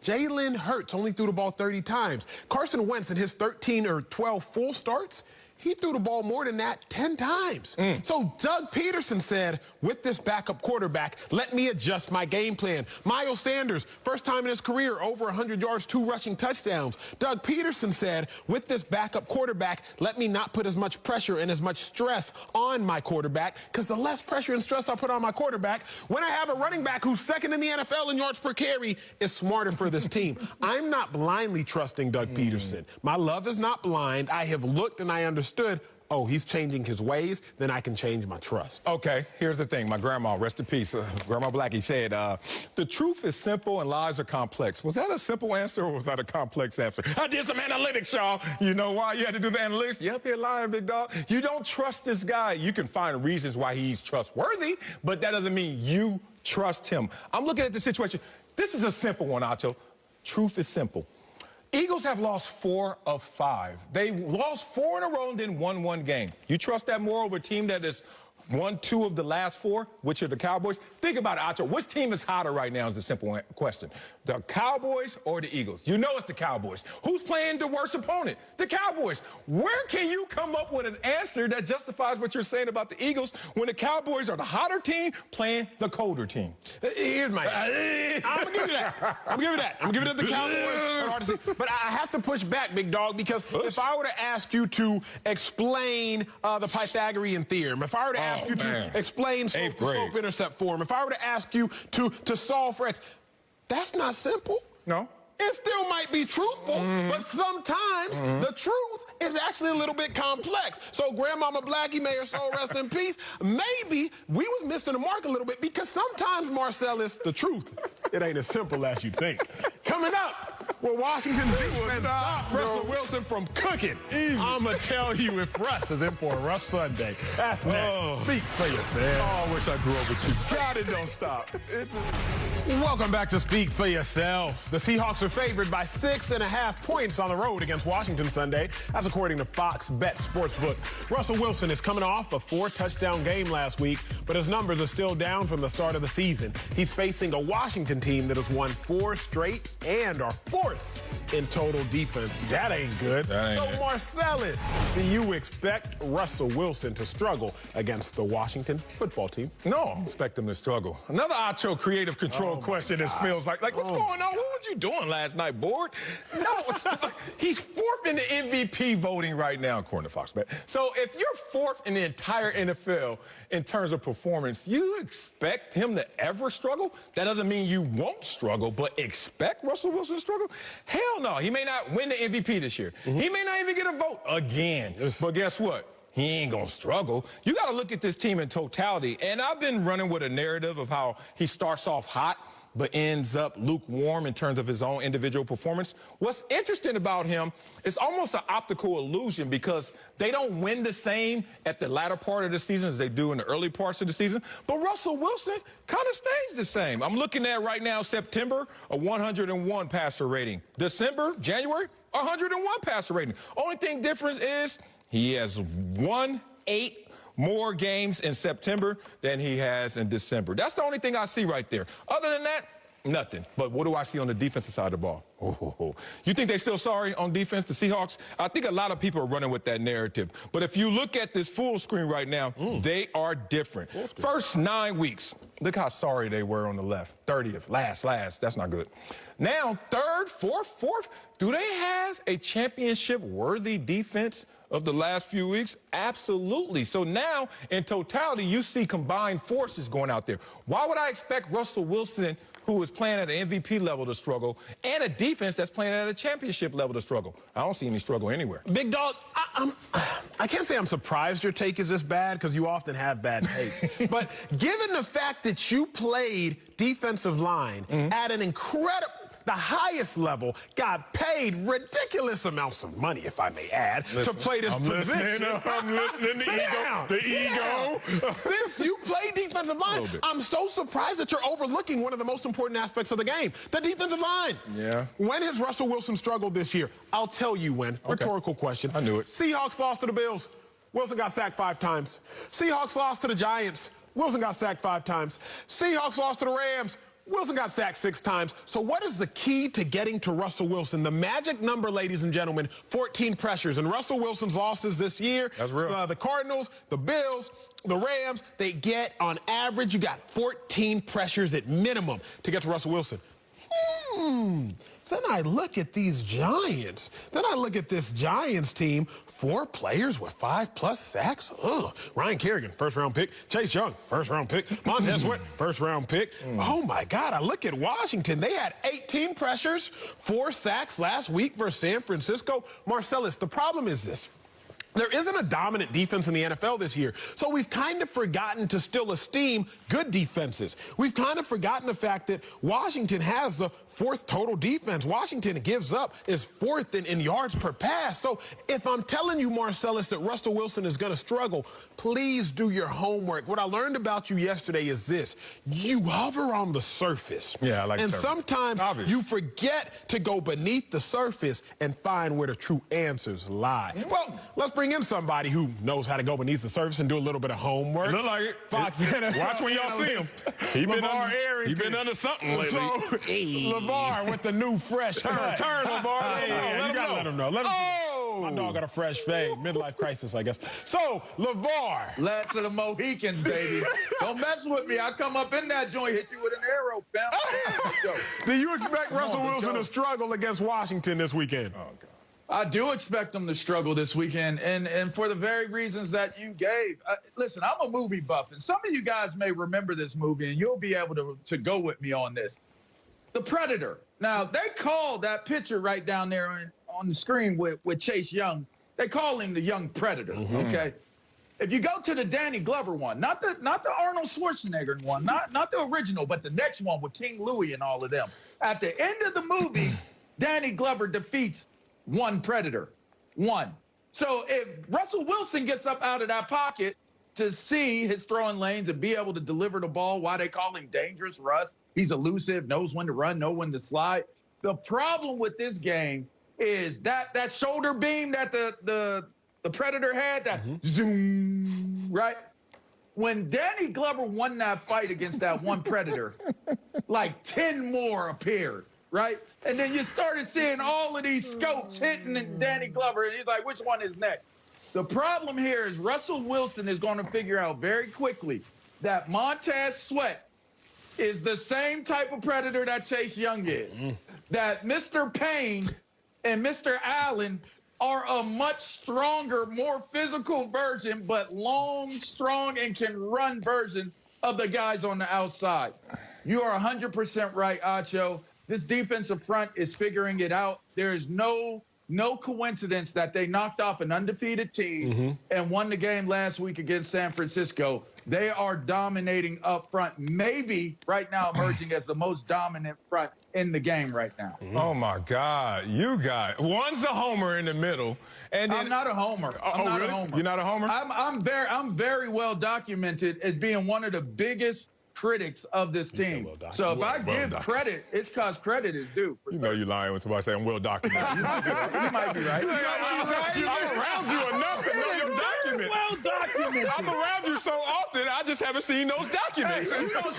Jalen Hurts only threw the ball 30 times. Carson Wentz in his 13 or 12 full starts, he threw the ball more than that 10 times. So Doug Peterson said, with this backup quarterback, let me adjust my game plan. Miles Sanders, first time in his career, over 100 yards, 2 rushing touchdowns. Doug Peterson said, with this backup quarterback, let me not put as much pressure and as much stress on my quarterback, because the less pressure and stress I put on my quarterback, when I have a running back who's second in the NFL in yards per carry, is smarter for this team. I'm not blindly trusting Doug Peterson. My love is not blind. I have looked and I understood, oh, he's changing his ways, then I can change my trust. Okay, here's the thing. My grandma, rest in peace, Grandma Blackie said, the truth is simple and lies are complex. Was that a simple answer or was that a complex answer? I did some analytics, y'all. You know why you had to do the analytics? You up here lying, big dog. You don't trust this guy. You can find reasons why he's trustworthy, but that doesn't mean you trust him. I'm looking at the situation. This is a simple one, Acho. Truth is simple. Eagles have lost 4 of 5. They lost 4 in a row and then won 1 game. You trust that more over a team that has won 2 of the last 4, which are the Cowboys? Think about it, Acho. Which team is hotter right now is the simple question. The Cowboys or the Eagles? You know it's the Cowboys. Who's playing the worst opponent? The Cowboys. Where can you come up with an answer that justifies what you're saying about the Eagles when the Cowboys are the hotter team playing the colder team? Here's my I'm going to give you that. I'm going to give you that. I'm going to give it to the Cowboys. But I have to push back, big dog, because if I were to ask you to explain the Pythagorean theorem, if I were to ask you to explain slope-intercept form, if I were to ask you to solve for X, that's not simple. No. it still might be truthful, but sometimes the truth is actually a little bit complex. So Grandmama Blackie, may her soul rest in peace, maybe we was missing the mark a little bit because sometimes, Marcellus, the truth, it ain't as simple as you think. Coming up, will Washington's defense stop Russell Wilson from cooking? I'm going to tell you if Russ is in for a rough Sunday. That's next. Speak for yourself. Oh, I wish I grew up with you. God, it don't stop. Welcome back to Speak for Yourself. The Seahawks are favored by 6.5 points on the road against Washington Sunday. That's according to Fox Bet Sportsbook. Russell Wilson is coming off a 4-touchdown game last week, but his numbers are still down from the start of the season. He's facing a Washington team that has won 4 straight and are 4th in total defense. That ain't good. So, Marcellus, do you expect Russell Wilson to struggle against the Washington football team? No, I expect him to struggle. Another Acho creative control question. This feels like what's going on? What was you doing last night, board? No, he's 4th in the MVP voting right now, according to Fox Bet. So if you're 4th in the entire NFL in terms of performance, you expect him to ever struggle? That doesn't mean you won't struggle, but expect Russell Wilson to struggle? Hell no. He may not win the MVP this year. He may not even get a vote again. But guess what? He ain't going to struggle. You got to look at this team in totality. And I've been running with a narrative of how he starts off hot but ends up lukewarm in terms of his own individual performance. What's interesting about him is almost an optical illusion because they don't win the same at the latter part of the season as they do in the early parts of the season. But Russell Wilson kind of stays the same. I'm looking at right now, September, a 101 passer rating. December, January, 101 passer rating. Only thing different is he has won 8 more games in September than he has in December. That's the only thing I see right there. Other than that, nothing. But what do I see on the defensive side of the ball? You think they're still sorry on defense, the Seahawks? I think a lot of people are running with that narrative. But if you look at this full screen right now, they are different. First 9 weeks, look how sorry they were on the left. 30th, last. That's not good. Now, 3rd, 4th, do they have a championship-worthy defense of the last few weeks? Absolutely. So now, in totality, you see combined forces going out there. Why would I expect Russell Wilson, who is playing at an MVP level, to struggle, and a defense that's playing at a championship level to struggle? I don't see any struggle anywhere. Big dog, I can't say I'm surprised your take is this bad because you often have bad takes. But given the fact that you played defensive line at an incredible, the highest level, got paid ridiculous amounts of money, if I may add, to play this position. I'm listening. The ego. Since you play defensive line, I'm so surprised that you're overlooking one of the most important aspects of the game, the defensive line. Yeah. When has Russell Wilson struggled this year? I'll tell you when. Rhetorical question. I knew it. Seahawks lost to the Bills. Wilson got sacked 5 times. Seahawks lost to the Giants. Wilson got sacked 5 times. Seahawks lost to the Rams. Wilson got sacked 6 times. So what is the key to getting to Russell Wilson? The magic number, ladies and gentlemen, 14 pressures. And Russell Wilson's losses this year, that's real. The Cardinals, the Bills, the Rams, they get, on average, you got 14 pressures at minimum to get to Russell Wilson. Then I look at these Giants. Then I look at this Giants team, 4 players with 5+ sacks. Ugh. Ryan Kerrigan, first-round pick. Chase Young, first-round pick. Montez Sweat, first-round pick. Oh, my God. I look at Washington. They had 18 pressures, 4 sacks last week versus San Francisco. Marcellus, the problem is this. There isn't a dominant defense in the NFL this year, so we've kind of forgotten to still esteem good defenses. We've kind of forgotten the fact that Washington has the 4th total defense. Washington gives up is 4th in yards per pass. So if I'm telling you, Marcellus, that Russell Wilson is going to struggle, please do your homework. What I learned about you yesterday is this. You hover on the surface. Yeah, I like that. And sometimes you forget to go beneath the surface and find where the true answers lie. Well, let's bring in somebody who knows how to go beneath the surface and do a little bit of homework. Look like it. Fox. Watch when y'all see him. He been under something lately. So, LeVar with the new fresh cut. Turn, LeVar. Hey, you gotta let him know. Let him My dog got a fresh fade. Midlife crisis, I guess. So, LeVar. Last of the Mohicans, baby. Don't mess with me. I come up in that joint, hit you with an arrow, pal. Do you expect Russell Wilson to struggle against Washington this weekend? Oh, God. I do expect them to struggle this weekend, and for the very reasons that you gave. Listen, I'm a movie buff, and some of you guys may remember this movie, and you'll be able to go with me on this. The Predator. Now, they called that picture right down there on the screen with Chase Young. They call him the young predator, okay? If you go to the Danny Glover one, not the Arnold Schwarzenegger one, not the original, but the next one with King Louie and all of them. At the end of the movie, Danny Glover defeats one predator, one. So if Russell Wilson gets up out of that pocket to see his throwing lanes and be able to deliver the ball, why they call him Dangerous Russ, he's elusive, knows when to run, know when to slide. The problem with this game is that shoulder beam that the Predator had, that zoom, right? When Danny Glover won that fight against that one Predator, like 10 more appeared, right? And then you started seeing all of these scopes hitting Danny Glover, and he's like, which one is next? The problem here is Russell Wilson is going to figure out very quickly that Montez Sweat is the same type of predator that Chase Young is. That Mr. Payne and Mr. Allen are a much stronger, more physical version, but long, strong, and can run version of the guys on the outside. You are 100% right, Acho. This defensive front is figuring it out. There is no coincidence that they knocked off an undefeated team and won the game last week against San Francisco. They are dominating up front, maybe right now emerging as the most dominant front in the game right now. Oh, my God. You got one's a homer in the middle. And then, I'm not a homer. I'm not really? a homer. You're not a homer? I'm very well documented as being one of the biggest critics of this team. So if I give credit, it's because credit is due. You know you're lying when somebody say I'm well documented. You might be right. I'm around you enough to know your documents. Well documented. I'm around you so often, I just haven't seen those documents.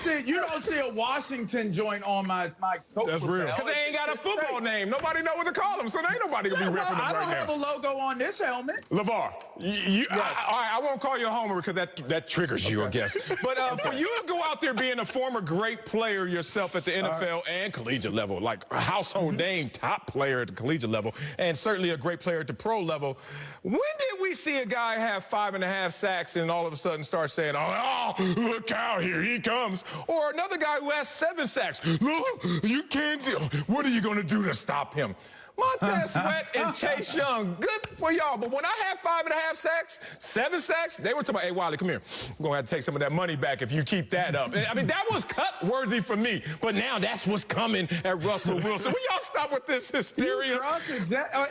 Hey, you don't see a Washington joint on my coat. That's real. Because they ain't got a football name. Nobody know what to call them, so there ain't nobody going to be repping them right now. I don't have a logo on this helmet. LeVar, all right, I won't call you a homer because that triggers you, I guess. But for you to go out there being a former great player yourself at the NFL and collegiate level, like a household name, top player at the collegiate level, and certainly a great player at the pro level, when did we see a guy have 5.5 sacks and all of a sudden start saying, oh, look out, here he comes? Or another guy who has 7 sacks. Look, you can't do. What are you going to do to stop him? Montez Sweat and Chase Young, good for y'all. But when I had 5.5 sacks, 7 sacks, they were talking about, hey, Wiley, come here. I'm going to have to take some of that money back if you keep that up. I mean, that was cut-worthy for me. But now that's what's coming at Russell Wilson. Will y'all stop with this hysteria?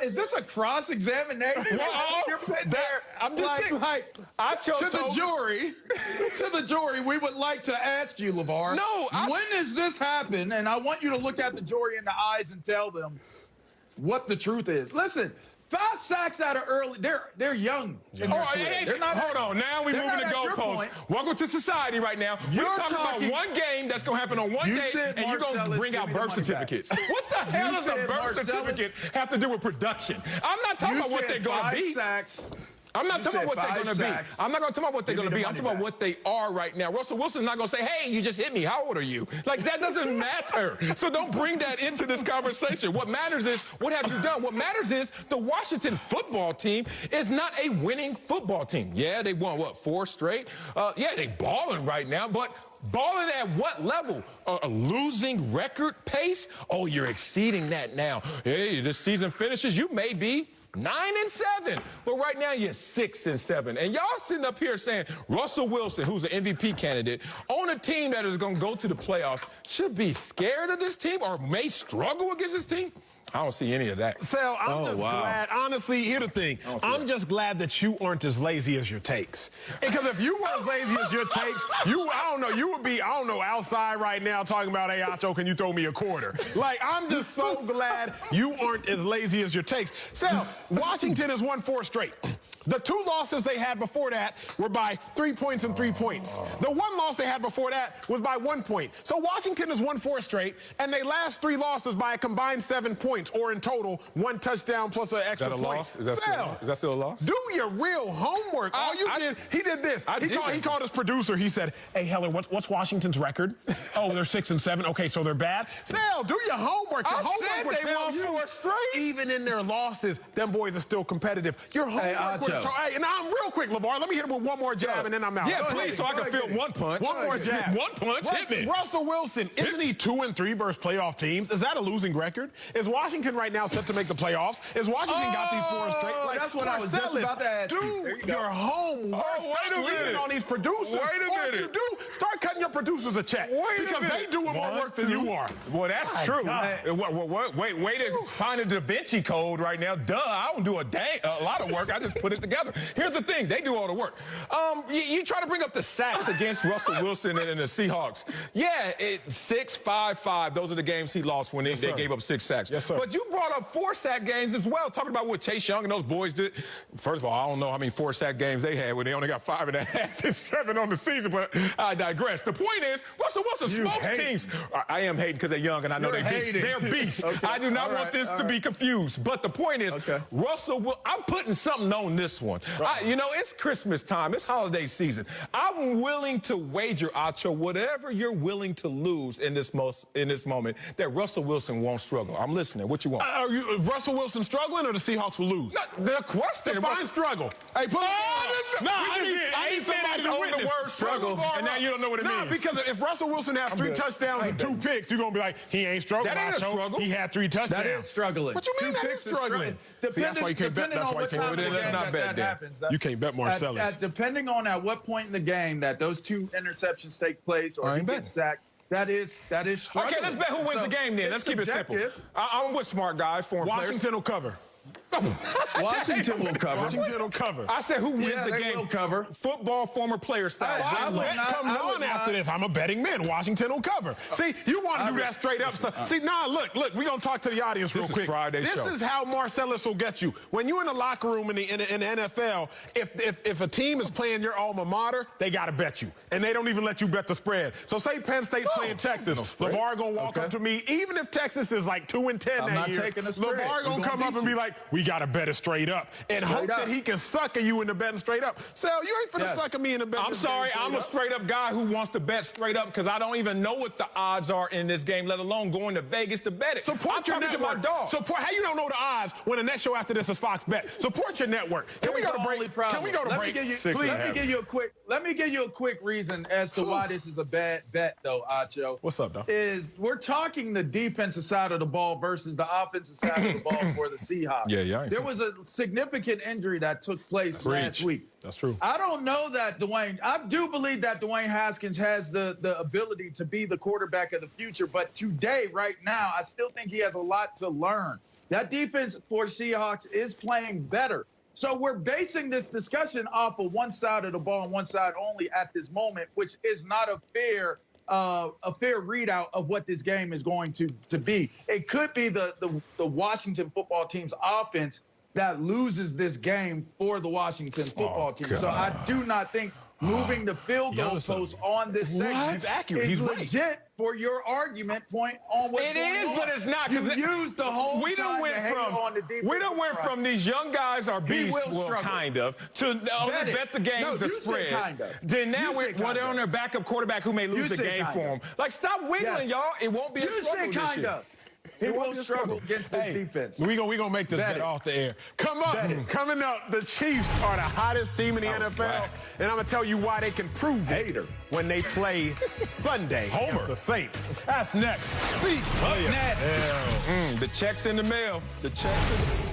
Is this a cross-examination? I'm just saying. To the jury, we would like to ask you, LeVar. When does this happen? And I want you to look at the jury in the eyes and tell them what the truth is. Listen, 5 sacks out of early, they're young. They're not. Hold on, now we're moving the goalposts. Welcome to society right now. We're talking about one game that's going to happen on one day, and you're going to bring out birth certificates. What the hell does a birth certificate have to do with production? I'm not talking about what they're going to be. I'm not talking about what they're going to be. I'm not going to talk about what they're going to be. I'm talking about what they are right now. Russell Wilson's not going to say, hey, you just hit me. How old are you? Like, that doesn't matter. So don't bring that into this conversation. What matters is, what have you done? What matters is the Washington football team is not a winning football team. Yeah, they won, 4 straight? Yeah, they balling right now, but balling at what level? A losing record pace? Oh, you're exceeding that now. Hey, this season finishes, you may be 9-7, but right now you're 6-7. And y'all sitting up here saying Russell Wilson, who's an MVP candidate, on a team that is going to go to the playoffs, should be scared of this team or may struggle against this team? I don't see any of that. Sal, I'm just glad. Honestly, here's the thing. I'm just glad that you aren't as lazy as your takes. Because if you were as lazy as your takes, you would be, outside right now talking about, hey, Acho, can you throw me a quarter? Like, I'm just so glad you aren't as lazy as your takes. Sal, Washington has won 4 straight. The 2 losses they had before that were by 3 points and 3 points. The 1 loss they had before that was by 1 point. So Washington has won 4 straight, and they last 3 losses by a combined 7 points, or in total, 1 touchdown plus an extra point. Loss? Is that still a loss? Do your real homework. He did this. He called his producer. He said, hey, Heller, what's Washington's record? Oh, they're 6-7. Okay, so they're bad. Sal, do your homework. Your homework they won 4 straight. Even in their losses, them boys are still competitive. Your homework Acho. Hey, now I'm real quick, LeVar. Let me hit him with one more jab, and then I'm out. Yeah, please, so I can feel one punch. One more jab. One punch, hit me. Russell Wilson, isn't he 2-3 versus playoff teams? Is that a losing record? Is Washington right now set to make the playoffs? Is Washington got these 4 straight? Oh, that's what I was just about to ask you. Do your homework. wait a minute. On these producers. Wait a Or if minute. you do, start cutting your producers a check. Because they doing more work than you are. Well, that's true. Wait to find a Da Vinci Code right now. Duh, I don't do a lot of work. I just put it together. Here's the thing. They do all the work. You try to bring up the sacks against Russell Wilson and the Seahawks. Yeah, 6-5-5. Those are the games he lost when they gave up 6 sacks. Yes, sir. But you brought up 4-sack games as well, talking about what Chase Young and those boys did. First of all, I don't know how many 4-sack games they had when they only got 5.5 and 7 on the season, but I digress. The point is, Russell Wilson smokes teams. I am hating because they're young and I know they're beasts. They're beasts. Okay. I do not want this to be confused. But the point is, I'm putting something on this one. It's Christmas time. It's holiday season. I'm willing to wager, Acho, whatever you're willing to lose in this moment, that Russell Wilson won't struggle. I'm listening. What you want? Are Russell Wilson struggling or the Seahawks will lose? No, the question. Define struggle. Hey, put I need somebody to witness the word struggle, and now you don't know what it means. Because if Russell Wilson has 3 touchdowns and 2 picks, you're going to be like, he ain't struggling. That ain't a struggle. He had 3 touchdowns. That is struggling. What you mean that is struggling? See, that's why you can't bet. That's why you can't bet. Let's not bet that. You can't bet Marcellus. Depending on at what point in the game that those 2 interceptions take place or he gets sacked, that is struggling. Okay, let's bet who wins the game then. Let's keep it simple. I'm with smart guys, foreign players. Washington will cover. Washington will cover. Washington will cover. I said who wins the they game. will cover. Football former player style. Bet comes on after this. I'm a betting man. Washington will cover. See, you want to do that straight up stuff. See, look, we're going to talk to the audience real quick. This is how Marcellus will get you. When you're in the locker room in the NFL, if a team is playing your alma mater, they got to bet you. And they don't even let you bet the spread. So say Penn State's playing Texas. LeVar going to walk up to me, even if Texas is like 2-10 that year. LeVar going to come up and be like, we got to bet it straight up and hope that he can sucker you into betting straight up. Sal, you ain't finna sucker me into betting. I'm sorry, I'm a straight up guy who wants to bet straight up because I don't even know what the odds are in this game, let alone going to Vegas to bet it. Support your network. My dog. Support. How you don't know the odds when the next show after this is Fox Bet? Support your network. Can we go to break? Can we go to break? Let me give you a quick reason as to why this is a bad bet, though, Acho. What's up, dog? Is we're talking the defensive side of the ball versus the offensive side of the ball for the Seahawks. Yeah. There was a significant injury that took place last week. That's true. I don't know that I do believe that Dwayne Haskins has the ability to be the quarterback of the future, but today, right now, I still think he has a lot to learn. That defense for Seahawks is playing better. So we're basing this discussion off of one side of the ball and one side only at this moment, which is not a fair readout of what this game is going to be. It could be the Washington football team's offense that loses this game for the Washington football team. So I do not think moving the field goal post on this segment is legit for your argument point on what's going on. It is, but it's not. You used the whole we time don't went from these young guys are beasts, kind of, to let's bet the game's a spread. Kind of. Then now they're on their backup quarterback who may lose the game for them. Like, stop wiggling, y'all. It won't be a struggle this year. He will struggle against this defense. We're gonna make this bet off the air. Coming up, the Chiefs are the hottest team in the NFL, and I'm gonna tell you why they can prove it when they play Sunday against the Saints. That's next. Speak. The check's in the mail.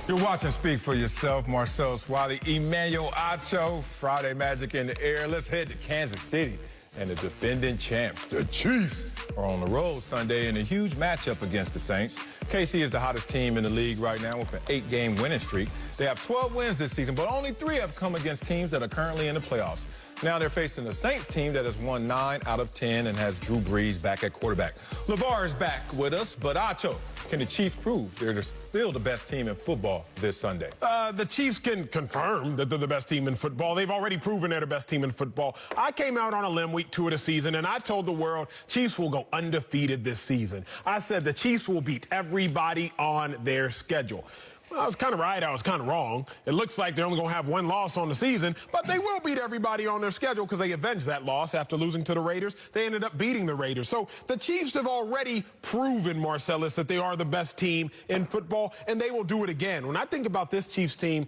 You're watching Speak for Yourself. Marcel Swally, Emmanuel Acho, Friday Magic in the air. Let's head to Kansas City. And the defending champs, the Chiefs, are on the road Sunday in a huge matchup against the Saints. KC is the hottest team in the league right now with an 8-game winning streak. They have 12 wins this season, but only 3 have come against teams that are currently in the playoffs. Now they're facing the Saints team that has won 9 out of 10 and has Drew Brees back at quarterback. LeVar is back with us, but Acho, can the Chiefs prove they're still the best team in football this Sunday? The Chiefs can confirm that they're the best team in football. They've already proven they're the best team in football. I came out on a limb week 2 of the season, and I told the world Chiefs will go undefeated this season. I said the Chiefs will beat everybody on their schedule. Well, I was kind of right. I was kind of wrong. It looks like they're only going to have 1 loss on the season, but they will beat everybody on their schedule because they avenged that loss after losing to the Raiders. They ended up beating the Raiders. So the Chiefs have already proven, Marcellus, that they are the best team in football, and they will do it again. When I think about this Chiefs team,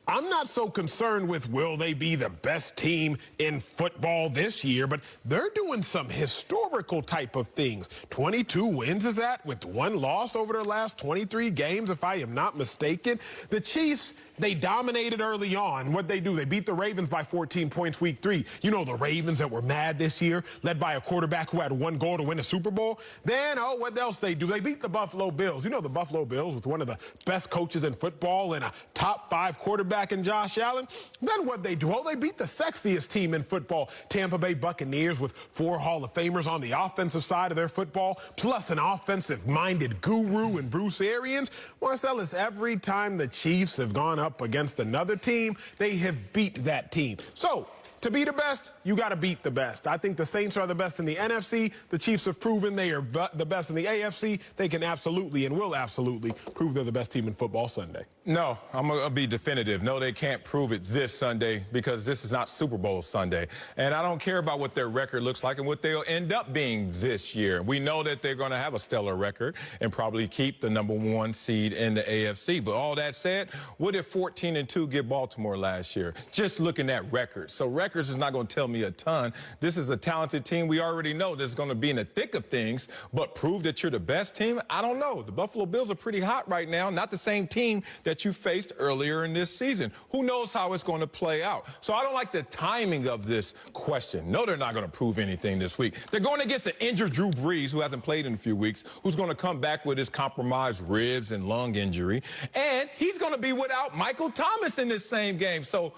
I'm not so concerned with will they be the best team in football this year, but they're doing some historical type of things. 22 wins is that, with 1 loss over their last 23 games, if I am not mistaken. The Chiefs, they dominated early on. What they do, they beat the Ravens by 14 points week 3. You know, the Ravens that were mad this year, led by a quarterback who had 1 goal to win a Super Bowl. Then, what else they do? They beat the Buffalo Bills. You know, the Buffalo Bills with one of the best coaches in football and a top 5 quarterback in Josh Allen. Then what they do? They beat the sexiest team in football, Tampa Bay Buccaneers, with 4 Hall of Famers on the offensive side of their football, plus an offensive-minded guru in Bruce Arians. Marcellus, every time the Chiefs have gone up against another team, they have beat that team. So, to be the best, you got to beat the best. I think the Saints are the best in the NFC. The Chiefs have proven they are the best in the AFC. They can absolutely and will absolutely prove they're the best team in football Sunday. No, I'm going to be definitive. No, they can't prove it this Sunday because this is not Super Bowl Sunday. And I don't care about what their record looks like and what they'll end up being this year. We know that they're going to have a stellar record and probably keep the #1 seed in the AFC. But all that said, what did 14-2 give Baltimore last year? Just looking at records. So records is not going to tell me a ton. This is a talented team. We already know that's going to be in the thick of things, but prove that you're the best team? I don't know. The Buffalo Bills are pretty hot right now. Not the same team that you faced earlier in this season. Who knows how it's going to play out? So I don't like the timing of this question. No, they're not going to prove anything this week. They're going against an injured Drew Brees, who hasn't played in a few weeks, who's going to come back with his compromised ribs and lung injury. And he's going to be without Michael Thomas in this same game. So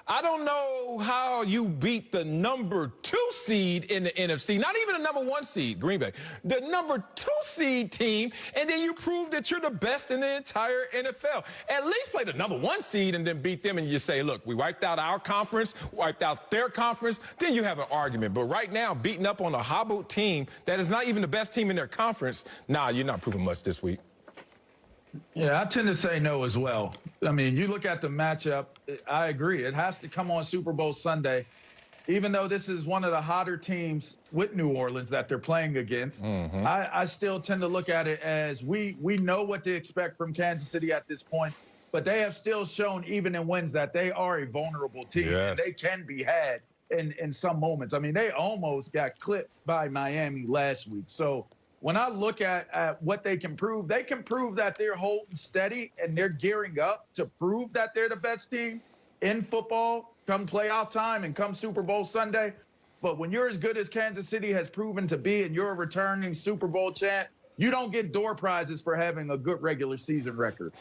I don't know how you beat the #2 seed in the NFC, not even the #1 seed, Green Bay, the #2 seed team, and then you prove that you're the best in the entire NFL. At least play the #1 seed and then beat them, and you say, look, we wiped out our conference, wiped out their conference, then you have an argument. But right now, beating up on a hobbled team that is not even the best team in their conference, nah, you're not proving much this week. Yeah, I tend to say no as well. I mean, you look at the matchup, I agree. It has to come on Super Bowl Sunday, even though this is one of the hotter teams with New Orleans that they're playing against. I still tend to look at it as we know what to expect from Kansas City at this point, but they have still shown, even in wins, that they are a vulnerable team. Yes. And they can be had in some moments. I mean, they almost got clipped by Miami last week. So when I look at what they can prove that they're holding steady and they're gearing up to prove that they're the best team in football come playoff time and come Super Bowl Sunday. But when you're as good as Kansas City has proven to be and you're a returning Super Bowl champ, you don't get door prizes for having a good regular season record.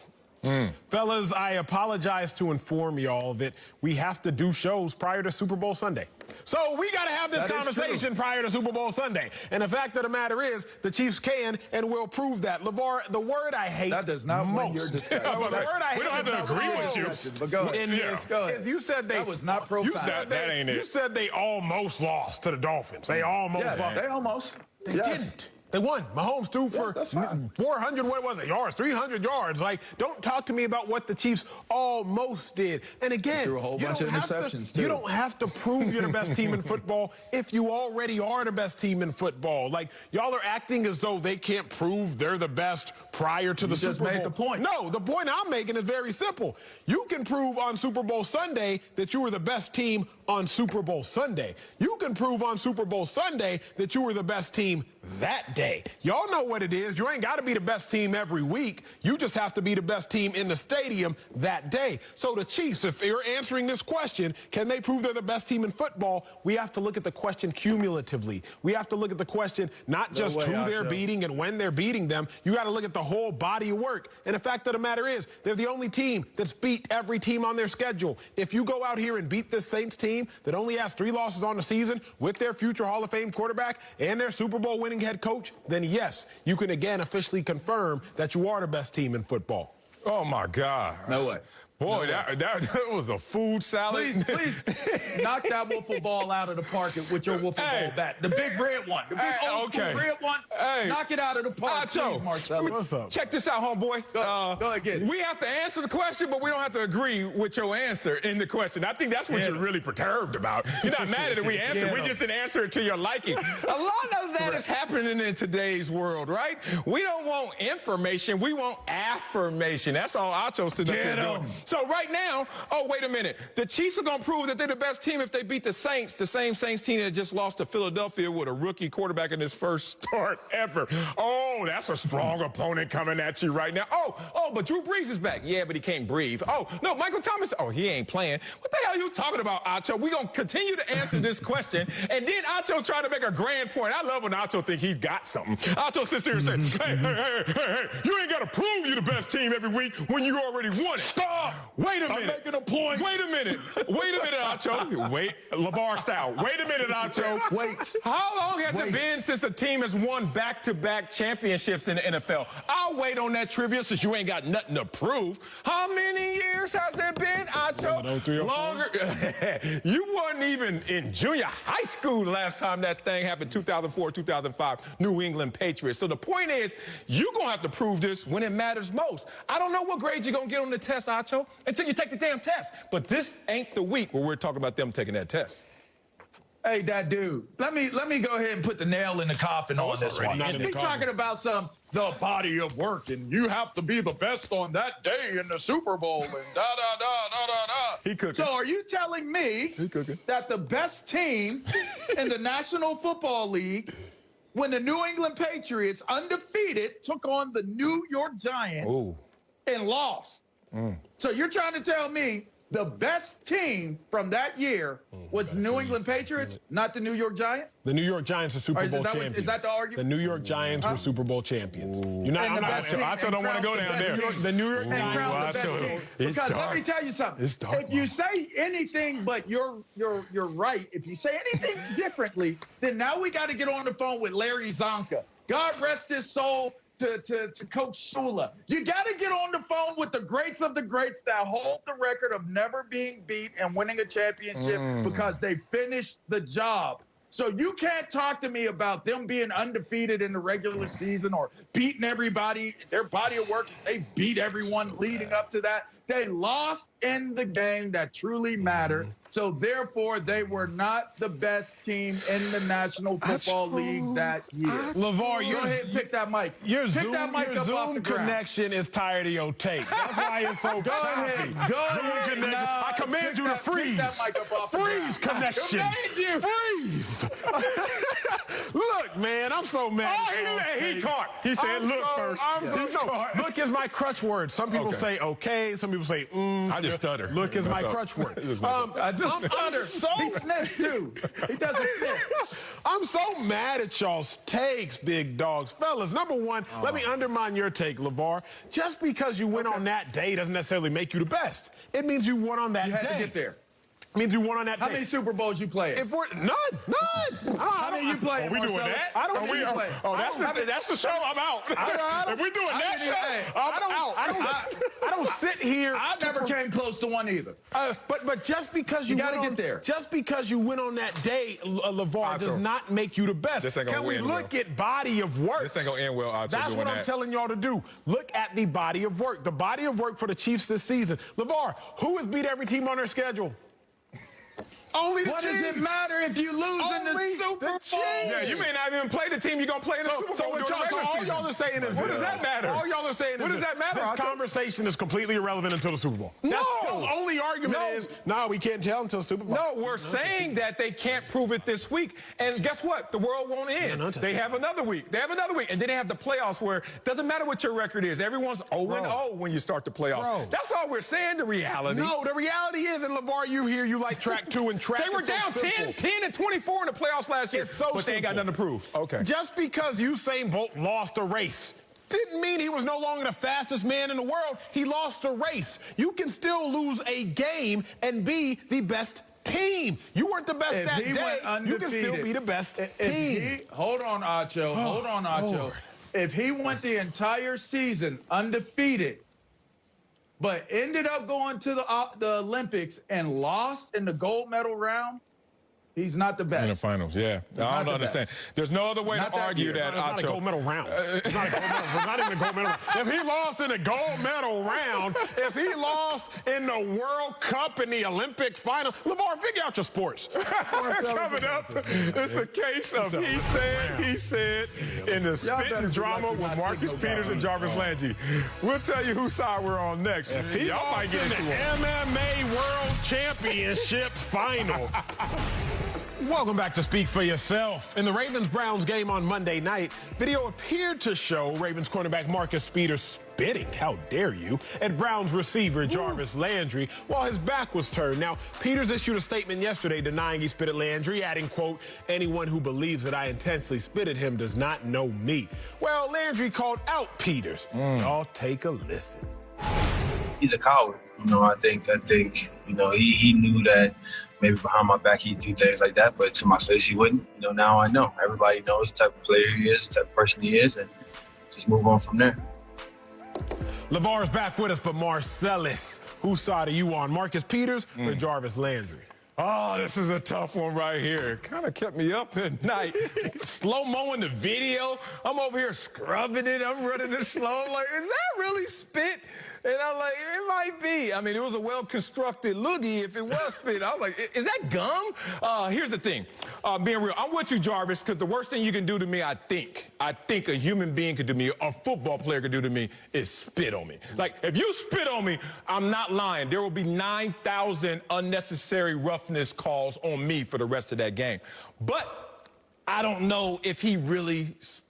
Fellas, I apologize to inform y'all that we have to do shows prior to Super Bowl Sunday. So we got to have this conversation prior to Super Bowl Sunday. And the fact of the matter is, the Chiefs can and will prove that. LeVar, the word I hate that does not win your discussion. The word I hate we don't have to agree with you. But go ahead. Is you said they that was not profound. You said that ain't it. You said they almost lost to the Dolphins. They almost lost. They almost. They didn't. They won. Mahomes threw for 400, what was it, yards, 300 yards. Like, don't talk to me about what the Chiefs almost did. And again, threw a whole bunch of interceptions, too. You don't have to prove you're the best team in football if you already are the best team in football. Like, y'all are acting as though they can't prove they're the best prior to the Super Bowl. You just made the point. No, the point I'm making is very simple. You can prove on Super Bowl Sunday that you were the best team on Super Bowl Sunday. You can prove on Super Bowl Sunday that you were the best team that day. Y'all know what it is. You ain't got to be the best team every week. You just have to be the best team in the stadium that day. So the Chiefs, if you're answering this question, can they prove they're the best team in football? We have to look at the question cumulatively. We have to look at the question not just who they're beating and when they're beating them. You got to look at the whole body of work. And the fact of the matter is, they're the only team that's beat every team on their schedule. If you go out here and beat this Saints team that only has 3 losses on the season with their future Hall of Fame quarterback and their Super Bowl winning head coach, then yes, you can again officially confirm that you are the best team in football. Oh, my God. No way. Boy, that was a food salad. Please knock that wiffle ball out of the park with your wiffle ball bat. The big red one. The big old school red one. Knock it out of the park, please, Marcellus. What's up? Check this out, homeboy. Go ahead, get it. We have to answer the question, but we don't have to agree with your answer in the question. I think that's what you're really perturbed about. You're not mad at it. We answered. We just didn't answer it to your liking. A lot of that is happening in today's world, right? We don't want information. We want affirmation. That's all Acho's sitting up here doing. So right now, oh, wait a minute. The Chiefs are going to prove that they're the best team if they beat the Saints, the same Saints team that just lost to Philadelphia with a rookie quarterback in his first start ever. Oh, that's a strong opponent coming at you right now. Oh, but Drew Brees is back. Yeah, but he can't breathe. Oh, no, Michael Thomas. Oh, he ain't playing. What the hell are you talking about, Acho? We're going to continue to answer this question. And then Acho try to make a grand point. I love when Acho think he got something. Acho sits there and says, hey, you ain't got to prove you're the best team every week when you already won it. Stop! Wait a minute. I'm making a point. Wait a minute, Acho. Wait, LeVar style. Wait a minute, Acho. Wait. How long has it been since a team has won back-to-back championships in the NFL? I'll wait on that trivia since you ain't got nothing to prove. How many years has it been, Acho? 3 or 4? Longer. You wasn't even in junior high school the last time that thing happened, 2004, 2005, New England Patriots. So the point is, you're going to have to prove this when it matters most. I don't know what grade you're going to get on the test, Acho, until you take the damn test. But this ain't the week where we're talking about them taking that test. Hey, that dude, let me go ahead and put the nail in the coffin on this one. not in the We're coffin. talking about the body of work, and you have to be the best on that day in the Super Bowl, and da-da-da. He cooking. So are you telling me that the best team in the National Football League, when the New England Patriots, undefeated, took on the New York Giants and lost? So you're trying to tell me the best team from that year was New England Patriots, not the New York Giants? The New York Giants are Super Bowl champions. Is that the argument? The New York Giants were Super Bowl champions. You're not. Acho don't want to go down there. The New York Giants. Because let me tell you something. It's dark, If you say anything but you're right, if you say anything differently, then now we got to get on the phone with Larry Zonka. God rest his soul. To Coach Shula. You got to get on the phone with the greats of the greats that hold the record of never being beat and winning a championship because they finished the job. So you can't talk to me about them being undefeated in the regular season or beating everybody. Their body of work, they beat everyone leading up to that. They lost in the game that truly mattered. So, therefore, they were not the best team in the National Football League that year. LeVar, Go ahead and pick that mic. Your Pick that mic up off Zoom the ground. connection is tired of your tape. That's why it's so Go choppy. ahead. Go Zoom ahead. connection. Nah, I command you to freeze. Pick that mic up off the Freeze ground. connection. I command you. Freeze. Look, man, I'm so mad. He caught. He said, look first. Look is my crutch word. Some people say okay. Some people say I just stutter. Look is my crutch word. I just stutter. He sniffs too. He doesn't sniff. I'm so mad at y'all's takes, big dogs. Fellas, number one, let me undermine your take, LeVar. Just because you win on that day doesn't necessarily make you the best. It means you won on that You day. had to get there. Means you won on that How day. many Super Bowls you played? If we're none. How many you played? Are we doing Marcellus? that? I don't How many see- you played? That's the show. I'm out. If we're doing that show, I'm out. I don't sit here. I never came close to one either. But just because you gotta win get there. Just because you win on that day, LeVar, does not make you the best. This ain't gonna Can we win look at body of work? This ain't gonna end well, Acho, That's doing what I'm that. telling y'all to do. Look at the body of work. The body of work for the Chiefs this season. LeVar, who has beat every team on their schedule? Only the What Chiefs. does it matter if you lose in the Only Super the Bowl? Chiefs. Yeah, you may not even play the team you're going to play in the Super Bowl. So during the regular all season. y'all are saying is What does that matter? All y'all are saying is What does that matter, This Acho? conversation is completely irrelevant until the Super Bowl. No. That's the only argument is, no, we can't tell until the Super Bowl. No, we're saying that they can't prove it this week. And guess what? The world won't end. They have another week. They have another week. And then they have the playoffs where it doesn't matter what your record is. Everyone's 0-0 when you start the playoffs. Bro. That's all we're saying, the reality. No, the reality is, and LeVar, you like track 2 and track They were is so down simple. 10 and 24 in the playoffs last year. It's so but they ain't got simple. nothing to prove. Okay. Just because Usain Bolt lost a race didn't mean he was no longer the fastest man in the world. He lost a race. You can still lose a game and be the best team. You weren't the best If that he day. went You can still undefeated, be the best If team. hold on, Acho. Hold on, Acho. Lord. If he went the entire season undefeated, but ended up going to the Olympics and lost in the gold medal round, He's not the best. In the finals, yeah. I don't understand. There's no other way Not to that argue year. that, It's not a Acho. gold medal round. It's not a gold medal. It's not even a gold medal round. If he lost in a gold medal round, if he lost in the World Cup in the Olympic final, LeVar, figure out your sports. Coming up, it's a case of he said, in the spitting drama with Marcus Peters and Jarvis Landry. We'll tell you whose side we're on next. If he Y'all might lost get in the into it. MMA World Championship final. Welcome back to Speak for Yourself. In the Ravens-Browns game on Monday night, video appeared to show Ravens cornerback Marcus Peters spitting, how dare you, at Browns receiver Jarvis Landry while his back was turned. Now, Peters issued a statement yesterday denying he spit at Landry, adding, quote, anyone who believes that I intentionally spit at him does not know me. Well, Landry called out Peters. Y'all take a listen. He's a coward. I think, he knew that maybe behind my back he'd do things like that, but to my face he wouldn't. Now I know. Everybody knows the type of player he is, the type of person he is, and just move on from there. LeVar's back with us, but Marcellus, whose side are you on, Marcus Peters or Jarvis Landry? Oh, this is a tough one right here. Kind of kept me up at night. Slow-mo in the video. I'm over here scrubbing it. I'm running it slow. I'm like, is that really spit? And I'm like, it might be. I mean, it was a well-constructed loogie if it was spit. I was like, is that gum? Here's the thing. Being real, I'm with you, Jarvis, because the worst thing you can do to me, I think a human being could do to me, a football player could do to me, is spit on me. Like, if you spit on me, I'm not lying. There will be 9,000 unnecessary roughness calls on me for the rest of that game. But I don't know if he really spit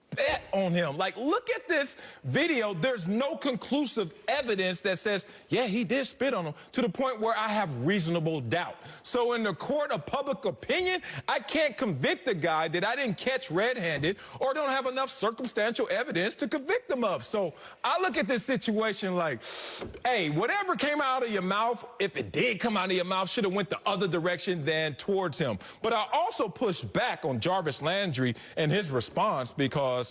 on him. Like, look at this video. There's no conclusive evidence that says, yeah, he did spit on him, to the point where I have reasonable doubt. So in the court of public opinion, I can't convict the guy that I didn't catch red-handed or don't have enough circumstantial evidence to convict him of. So I look at this situation like, hey, whatever came out of your mouth, if it did come out of your mouth, should have went the other direction than towards him. But I also pushed back on Jarvis Landry and his response, because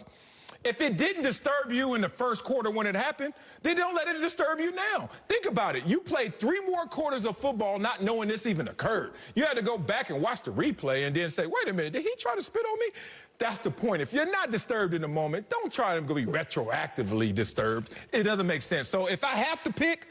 if it didn't disturb you in the first quarter when it happened, then don't let it disturb you now. Think about it. You played 3 more quarters of football not knowing this even occurred. You had to go back and watch the replay and then say, wait a minute, did he try to spit on me? That's the point. If you're not disturbed in the moment, don't try to be retroactively disturbed. It doesn't make sense. So if I have to pick,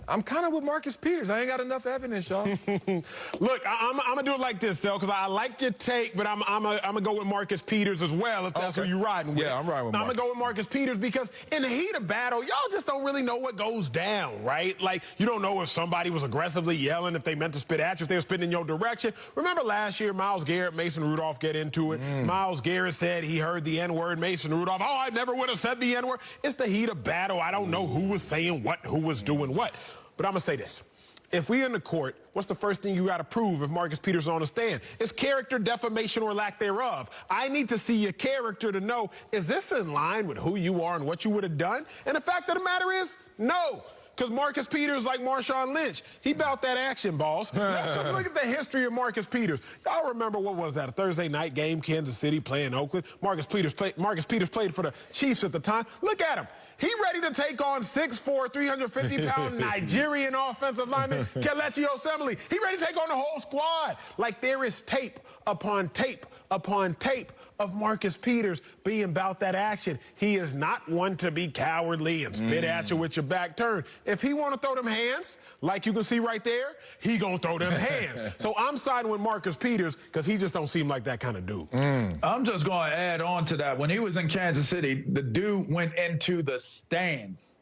I'm kind of with Marcus Peters. I ain't got enough evidence, y'all. Look, I'm going to do it like this, though, because I like your take, but I'm going to go with Marcus Peters as well, if that's who you're riding with. Yeah, I'm riding with I'm Marcus. going to go with Marcus Peters because in the heat of battle, y'all just don't really know what goes down, right? Like, you don't know if somebody was aggressively yelling, if they meant to spit at you, if they were spitting in your direction. Remember last year, Myles Garrett, Mason Rudolph get into it. Myles Garrett said he heard the N-word. Mason Rudolph, oh, I never would have said the N-word. It's the heat of battle. I don't know who was saying what, who was doing what. But I'm going to say this. If we're in the court, what's the first thing you got to prove if Marcus Peters is on the stand? It's character defamation or lack thereof. I need to see your character to know, is this in line with who you are and what you would have done? And the fact of the matter is, no. Because Marcus Peters, like Marshawn Lynch, he bout that action, boss. Let's just look at the history of Marcus Peters. Y'all remember, what was that, a Thursday night game, Kansas City playing Oakland? Marcus Peters played for the Chiefs at the time. Look at him. He ready to take on 6'4", 350-pound Nigerian offensive lineman Kelechi Osemele. He ready to take on the whole squad. Like, there is tape upon tape upon tape of Marcus Peters being about that action. He is not one to be cowardly and spit at you with your back turned. If he want to throw them hands, like you can see right there, he gonna throw them hands. So I'm siding with Marcus Peters because he just don't seem like that kind of dude. I'm just going to add on to that. When he was in Kansas City, the dude went into the stands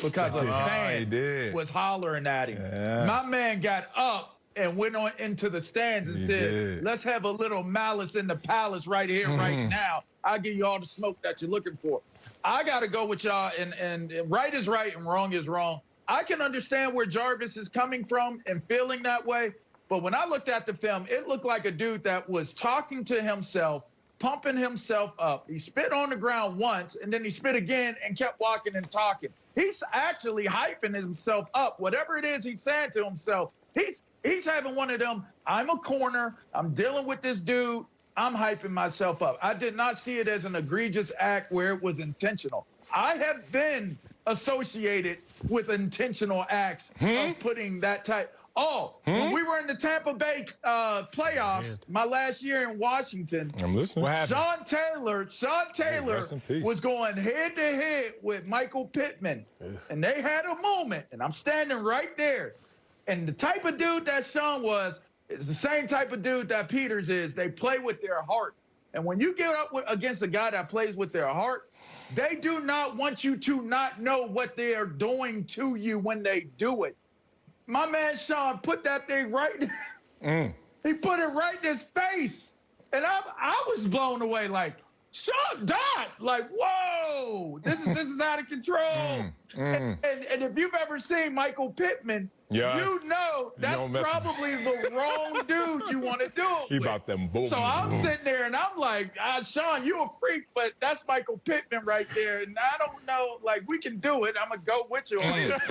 because a fan was hollering at him. Yeah. My man got up and went on into the stands and said, let's have a little malice in the palace right here, right now. I'll give you all the smoke that you're looking for. I got to go with y'all, and right is right and wrong is wrong. I can understand where Jarvis is coming from and feeling that way, but when I looked at the film, it looked like a dude that was talking to himself, pumping himself up. He spit on the ground once, and then he spit again and kept walking and talking. He's actually hyping himself up. Whatever it is he's saying to himself, he's having one of them, I'm a corner, I'm dealing with this dude, I'm hyping myself up. I did not see it as an egregious act where it was intentional. I have been associated with intentional acts of putting that type. When we were in the Tampa Bay playoffs, my last year in Washington, I'm listening. What happened? Sean Taylor rest in peace. was going head-to-head with Michael Pittman, and they had a moment, and I'm standing right there. And the type of dude that Sean was is the same type of dude that Peters is. They play with their heart. And when you get up against a guy that plays with their heart, they do not want you to not know what they are doing to you when they do it. My man Sean put that thing right. He put it right in his face. And I was blown away like, Sean died. Like, whoa, this is out of control. And if you've ever seen Michael Pittman, you know that's probably the wrong dude you want to do it He with. about them bull. So I'm sitting there and I'm like, Sean, you a freak, but that's Michael Pittman right there. And I don't know, like, we can do it. I'm going to go with you on this.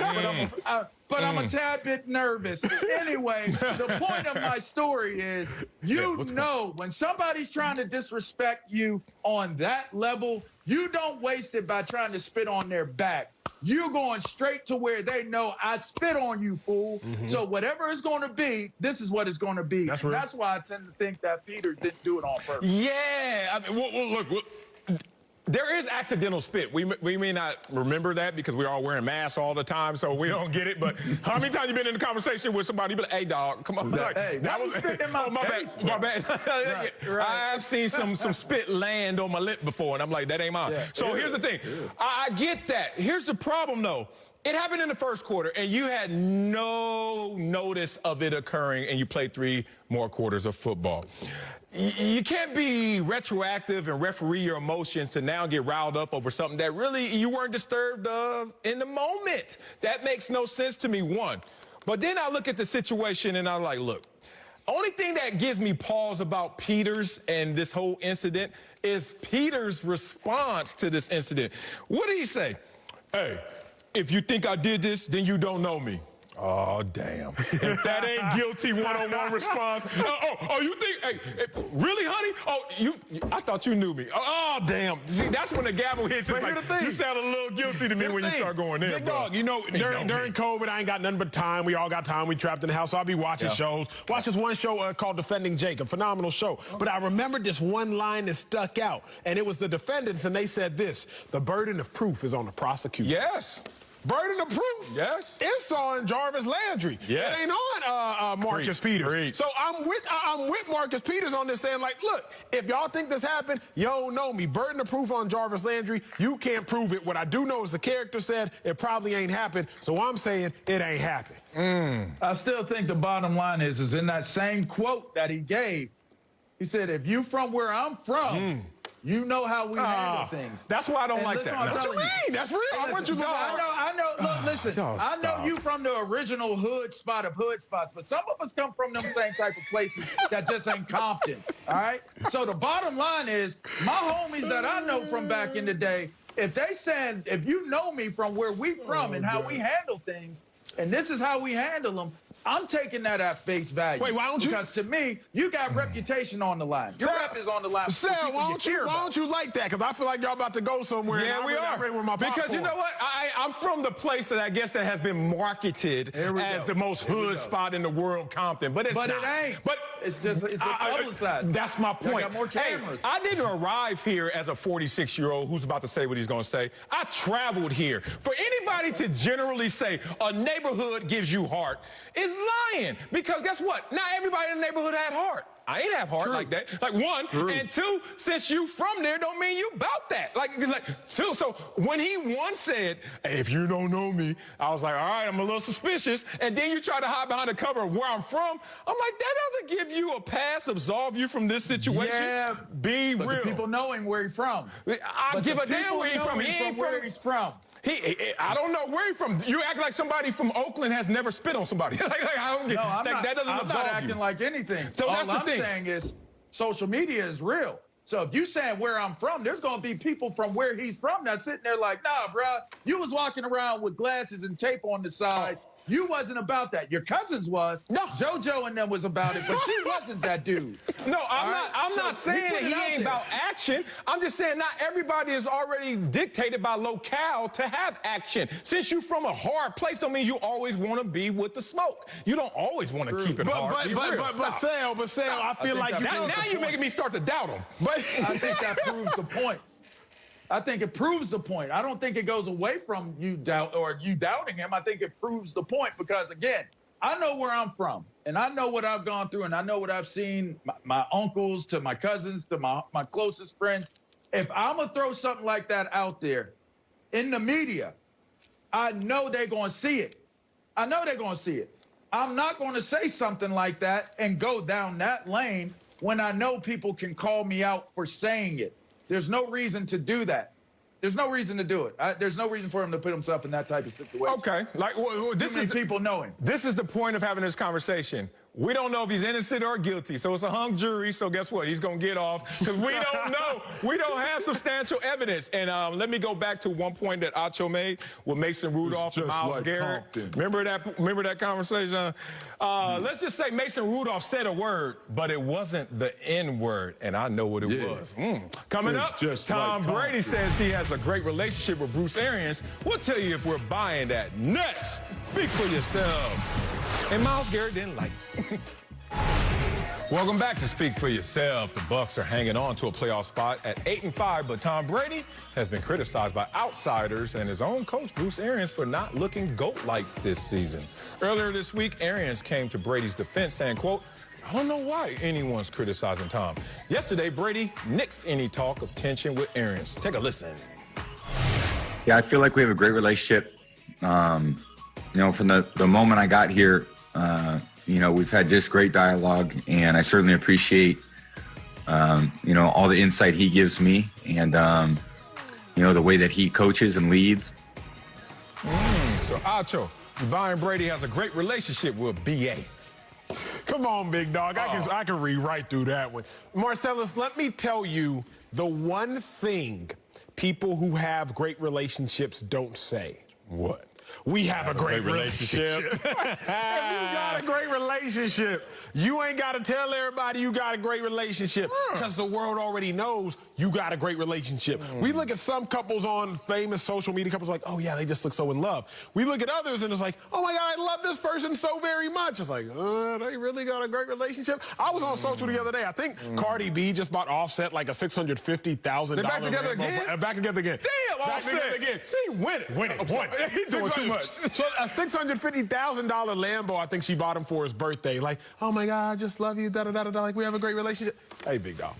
But I'm a tad bit nervous. Anyway, the point of my story is, when somebody's trying to disrespect you on that level, you don't waste it by trying to spit on their back. You're going straight to where they know I spit on you, fool. So whatever it's going to be, this is what it's going to be. That's why I tend to think that Peter didn't do it on purpose. Yeah. I mean, look, there is accidental spit. We may not remember that because we're all wearing masks all the time, so we don't get it. But how many times you been in a conversation with somebody, you be like, hey, dog, come on. That was spit in my face. My bad. Right. I've seen some spit land on my lip before, and I'm like, that ain't mine. Yeah. So here's the thing. I get that. Here's the problem, though. It happened in the first quarter, and you had no notice of it occurring, and you played 3 more quarters of football. You can't be retroactive and referee your emotions to now get riled up over something that really you weren't disturbed of in the moment. That makes no sense to me, one. But then I look at the situation, and I'm like, look, only thing that gives me pause about Peters and this whole incident is Peters' response to this incident. What did he say? Hey, if you think I did this, then you don't know me. Oh, damn. If that ain't guilty one-on-one response. You think, hey, really, honey? I thought you knew me. Oh, damn. See, that's when the gavel hits. It's like, you sound a little guilty to me when you start going in, Big bro. dog, you know, during COVID, I ain't got nothing but time. We all got time. We trapped in the house, so I'll be watching shows. Watch this one show called Defending Jake, a phenomenal show. But I remembered this one line that stuck out, and it was the defendants, and they said this: the burden of proof is on the prosecutor. Yes. Burden of proof. Yes. It's on Jarvis Landry. Yes. It ain't on Marcus Peters. So I'm with Marcus Peters on this, saying, like, look, if y'all think this happened, you don't know me. Burden of proof on Jarvis Landry. You can't prove it. What I do know is the character said it probably ain't happened. So I'm saying it ain't happened. I still think the bottom line is in that same quote that he gave. He said, if you from where I'm from, you know how we handle things. That's why I don't like that. What you mean? That's real. I want you to know. I know. Look, listen. I know you from the original hood spot of hood spots, but some of us come from them same type of places that just ain't Compton. All right. So the bottom line is, my homies that I know from back in the day, if you know me from where we from and how we handle things, and this is how we handle them, I'm taking that at face value. Wait, why don't you? Because to me, you got reputation on the line. Your rep is on the line. Sal, why don't you like that? Because I feel like y'all about to go somewhere. Yeah, we are. Because you know what? I'm from the place that I guess that has been marketed as the most hood spot in the world, Compton. But it's not. It ain't. But it's just publicized. That's my point. Got more cameras. Hey, I didn't arrive here as a 46-year-old who's about to say what he's going to say. I traveled here. For anybody to generally say a neighborhood gives you heart is lying. Because guess what? Not everybody in the neighborhood had heart. I ain't have heart like that. Like, one. And two, since you from there don't mean you about that. Like two. So when he once said, hey, if you don't know me, I was like, all right, I'm a little suspicious. And then you try to hide behind the cover of where I'm from. I'm like, that doesn't give you a pass, absolve you from this situation. Yeah, be but real. The people know him where he's from. I give a damn where he's from. He ain't from where he's from. I don't know where he's from. You act like somebody from Oakland has never spit on somebody. I don't get that doesn't absolve you. I'm not acting like anything. So all that's the thing. I'm saying is social media is real. So if you saying where I'm from, there's going to be people from where he's from that's sitting there like, nah, bro, you was walking around with glasses and tape on the side. You wasn't about that. Your cousins was. No. JoJo and them was about it, but you wasn't that dude. No, I'm right? not. I'm So not saying put that it he out ain't there. about action. I'm just saying not everybody is already dictated by locale to have action. Since you from a hard place, don't mean you always want to be with the smoke. You don't always want to keep it hard. But Sal, I feel like think you. that Now you're making me start to doubt him. But I think that proves the point. I think it proves the point. I don't think it goes away from you doubting him. I think it proves the point because, again, I know where I'm from, and I know what I've gone through, and I know what I've seen, my uncles to my cousins to my closest friends. If I'm going to throw something like that out there in the media, I know they're going to see it. I know they're going to see it. I'm not going to say something like that and go down that lane when I know people can call me out for saying it. There's no reason to do that. There's no reason to do it. There's no reason for him to put himself in that type of situation. Okay, like this Too many is people know him. This is the point of having this conversation. We don't know if he's innocent or guilty, so it's a hung jury. So guess what? He's gonna get off because we don't know. We don't have substantial evidence. And let me go back to one point that Acho made with Mason Rudolph and just Myles like Garrett. Compton. Remember that conversation? Let's just say Mason Rudolph said a word, but it wasn't the N word, and I know what it was. Coming It's up, just Tom like Brady Compton. says he has a great relationship with Bruce Arians. We'll tell you if we're buying that next. Speak for yourself. And Myles Garrett didn't like it. Welcome back to Speak for Yourself. The Bucs are hanging on to a playoff spot at 8-5, but Tom Brady has been criticized by outsiders and his own coach, Bruce Arians, for not looking GOAT-like this season. Earlier this week, Arians came to Brady's defense saying, quote, "I don't know why anyone's criticizing Tom." Yesterday, Brady nixed any talk of tension with Arians. Take a listen. Yeah, I feel like we have a great relationship. From the moment I got here, we've had just great dialogue, and I certainly appreciate, all the insight he gives me and, the way that he coaches and leads. So, Acho, you buying Brady has a great relationship with BA. come on, big dog. I can read right through that one. Marcellus, let me tell you the one thing people who have great relationships don't say. What? We have a great relationship. If you got a great relationship, you ain't got to tell everybody you got a great relationship because the world already knows you got a great relationship. We look at some couples on famous social media couples like, oh, yeah, they just look so in love. We look at others and it's like, oh, my God, I love this person so very much. It's like, they really got a great relationship. I was on social the other day. I think Cardi B just bought Offset like a $650,000. They back together again? Back together again. Damn, back Offset. together again. He win it. He's doing too much. So a $650,000 Lambo, I think she bought him for his birthday. Like, oh my God, I just love you, da-da-da-da-da, like we have a great relationship. Hey, big dog.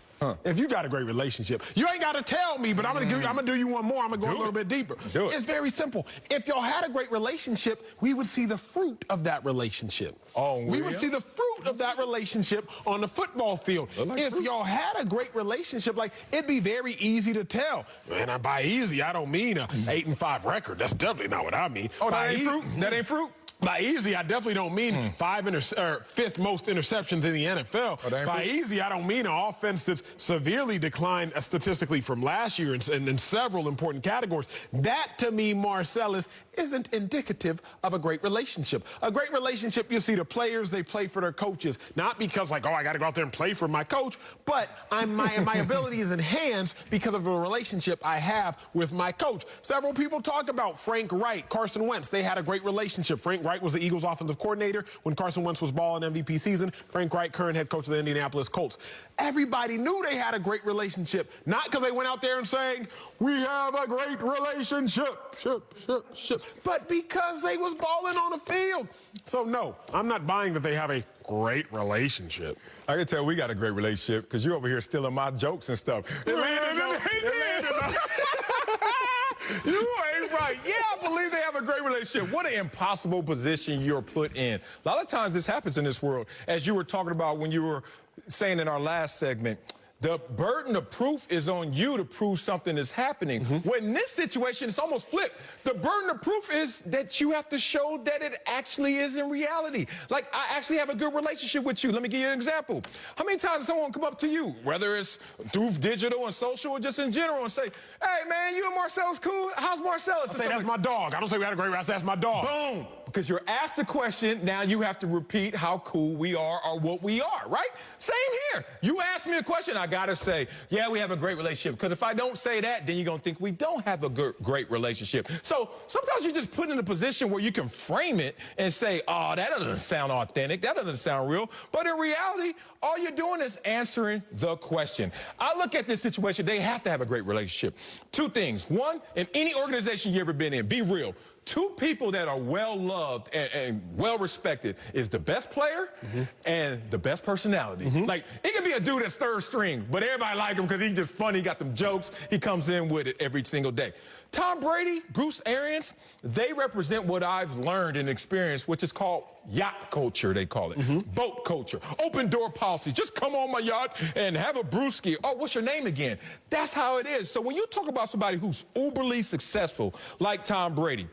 If you got a great relationship, you ain't got to tell me, but I'm gonna do you one more. I'm gonna go a little bit deeper. Do it. It's very simple. If y'all had a great relationship, we would see the fruit of that relationship. Oh, we would see the fruit of that relationship on the football field. Like if y'all had a great relationship, like it'd be very easy to tell. Man, by easy, I don't mean a 8-5 record. That's definitely not what I mean. Oh, By that ain't fruit? That ain't fruit? By easy, I definitely don't mean fifth most interceptions in the NFL. By easy, I don't mean an offense that's severely declined statistically from last year in several important categories. That, to me, Marcellus, isn't indicative of a great relationship. A great relationship, you see the players, they play for their coaches. Not because, like, oh, I got to go out there and play for my coach, but my ability is enhanced because of the relationship I have with my coach. Several people talk about Frank Wright, Carson Wentz. They had a great relationship. Frank Wright was the Eagles' offensive coordinator when Carson Wentz was balling MVP season. Frank Wright, current head coach of the Indianapolis Colts. Everybody knew they had a great relationship, not because they went out there and saying, we have a great relationship, but because they was balling on the field. So, no, I'm not buying that they have a great relationship. I can tell we got a great relationship because you're over here stealing my jokes and stuff. It landed though. You ain't right. Yeah, I believe they have a great relationship. What an impossible position you're put in. A lot of times this happens in this world. As you were talking about when you were saying in our last segment, the burden of proof is on you to prove something is happening. When in this situation, it's almost flipped. The burden of proof is that you have to show that it actually is in reality. Like, I actually have a good relationship with you. Let me give you an example. How many times does someone come up to you, whether it's through digital and social or just in general, and say, hey, man, you and Marcellus cool? How's Marcellus? I say that's my dog. I don't say we had a great relationship. That's my dog. Boom. because you're asked a question, now you have to repeat how cool we are or what we are, right? Same here. You ask me a question, I got to say, yeah, we have a great relationship. Because if I don't say that, then you're going to think we don't have a great relationship. So sometimes you just put in a position where you can frame it and say, oh, that doesn't sound authentic. That doesn't sound real. But in reality, all you're doing is answering the question. I look at this situation, they have to have a great relationship. Two things. One, in any organization you've ever been in, be real. Two people that are well-loved and well-respected is the best player and the best personality. Like, it could be a dude that's third string, but everybody like him because he's just funny, he got them jokes, he comes in with it every single day. Tom Brady, Bruce Arians, they represent what I've learned and experienced, which is called yacht culture, they call it. Boat culture, open door policy. Just come on my yacht and have a brewski. Oh, what's your name again? That's how it is. So when you talk about somebody who's uberly successful, like Tom Brady,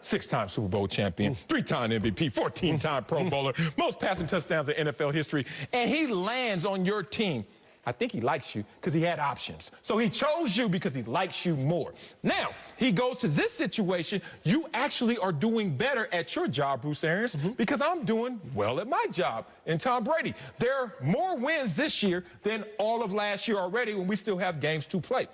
6-time Super Bowl champion, 3-time MVP, 14-time Pro Bowler, most passing touchdowns in NFL history, and he lands on your team, I think he likes you because he had options. So he chose you because he likes you more. Now, he goes to this situation. You actually are doing better at your job, Bruce Arians, because I'm doing well at my job. And Tom Brady, there are more wins this year than all of last year already when we still have games to play.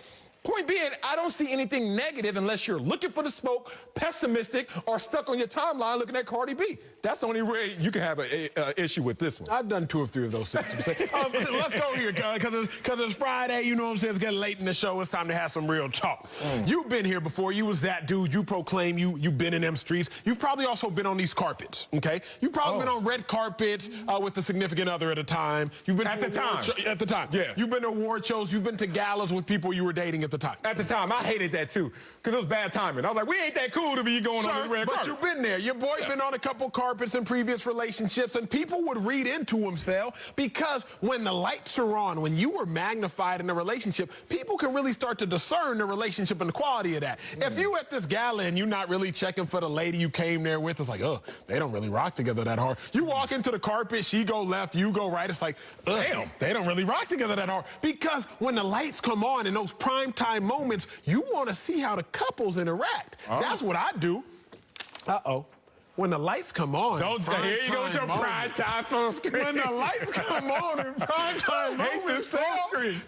Point being, I don't see anything negative unless you're looking for the smoke, pessimistic, or stuck on your timeline looking at Cardi B. That's the only way you can have an issue with this one. I've done 2 or 3 of those things. Let's go here, because it's Friday, you know what I'm saying? It's getting late in the show. It's time to have some real talk. You've been here before. You was that dude. You proclaim you've been in them streets. You've probably also been on these carpets, okay? You've probably been on red carpets with a significant other at a time. You've been at the time. Yeah. You've been to award shows. You've been to galas with people you were dating at the time. At the time, I hated that too, because it was bad timing. I was like, we ain't that cool to be going on the red carpet. But you've been there. Your boy been on a couple carpets in previous relationships, and people would read into himself because when the lights are on, when you were magnified in a relationship, people can really start to discern the relationship and the quality of that. If you at this gala and you're not really checking for the lady you came there with, it's like, oh, they don't really rock together that hard. You walk into the carpet, she go left, you go right. It's like, damn, they don't really rock together that hard. Because when the lights come on in those prime moments, you want to see how the couples interact. That's what I do. When the lights come on. Here you go with your prime time full screen. When the lights come on in prime time moments,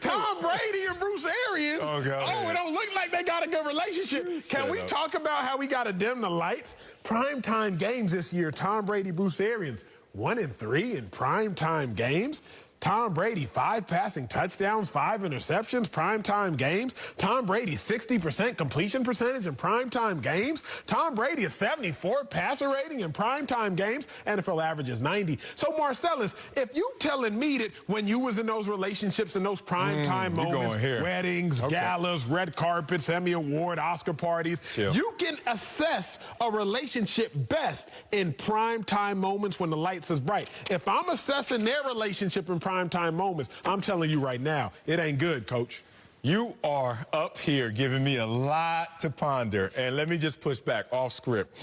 Tom Brady and Bruce Arians. It don't look like they got a good relationship. Can we talk about how we got to dim the lights? Prime time games this year. Tom Brady, Bruce Arians, 1-3 in prime time games. Tom Brady, 5 passing touchdowns, 5 interceptions, primetime games. Tom Brady, 60% completion percentage in primetime games. Tom Brady, a 74 passer rating in primetime games. NFL average is 90. So, Marcellus, if you telling me that when you was in those relationships in those primetime moments, weddings, galas, red carpets, Emmy Award, Oscar parties, you can assess a relationship best in primetime moments when the lights is bright. If I'm assessing their relationship in primetime moments, I'm telling you right now, it ain't good, Coach. You are up here giving me a lot to ponder, and let me just push back off script.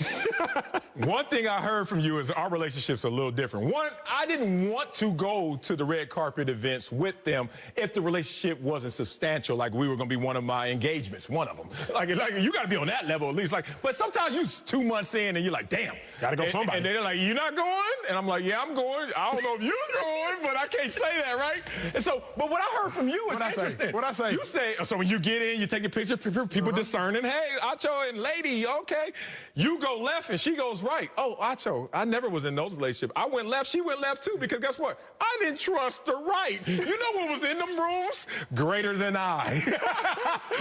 One thing I heard from you is our relationship's a little different. One, I didn't want to go to the red carpet events with them if the relationship wasn't substantial, like we were going to be one of my engagements, one of them. Like you got to be on that level at least. But sometimes you 2 months in and you're like, damn. Got to go somebody. And they're like, you're not going? And I'm like, yeah, I'm going. I don't know if you're going, but I can't say that, right? And so, but what I heard from you is interesting. What'd I say? You say, so when you get in, you take a picture, people discerning, hey, Acho and lady, okay. You go left and she goes right. Oh, Acho, I never was in those relationships. I went left, she went left too, because guess what? I didn't trust the right. You know what was in them rooms? Greater than I.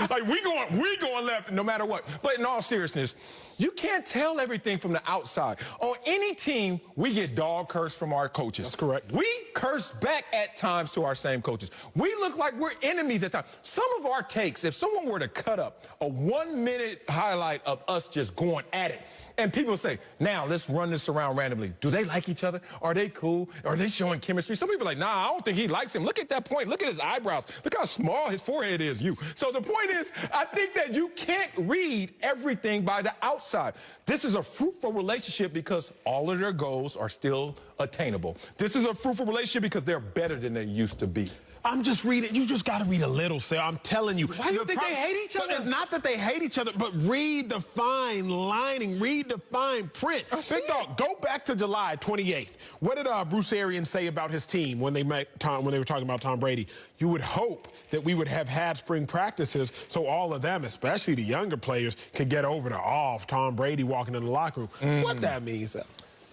Like we going left no matter what. But in all seriousness, you can't tell everything from the outside. On any team, we get dog cursed from our coaches. That's correct. We curse back at times to our same coaches. We look like we're enemies at times. Some of our takes, if someone were to cut up a 1-minute highlight of us just going at it, and people say, now let's run this around randomly. Do they like each other? Are they cool? Are they showing chemistry? Some people are like, nah, I don't think he likes him. Look at that point. Look at his eyebrows. Look how small his forehead is, you. So the point is, I think that you can't read everything by the outside. This is a fruitful relationship because all of their goals are still attainable. This is a fruitful relationship because they're better than they used to be. I'm just reading. You just got to read a little, Sal. I'm telling you. Why do you think they hate each other? It's not that they hate each other, but read the fine lining. Read the fine print. Big Dog, go back to July 28th. What did Bruce Arians say about his team when they were talking about Tom Brady? You would hope that we would have had spring practices so all of them, especially the younger players, could get over the awe of Tom Brady walking in the locker room. What that means, Sal?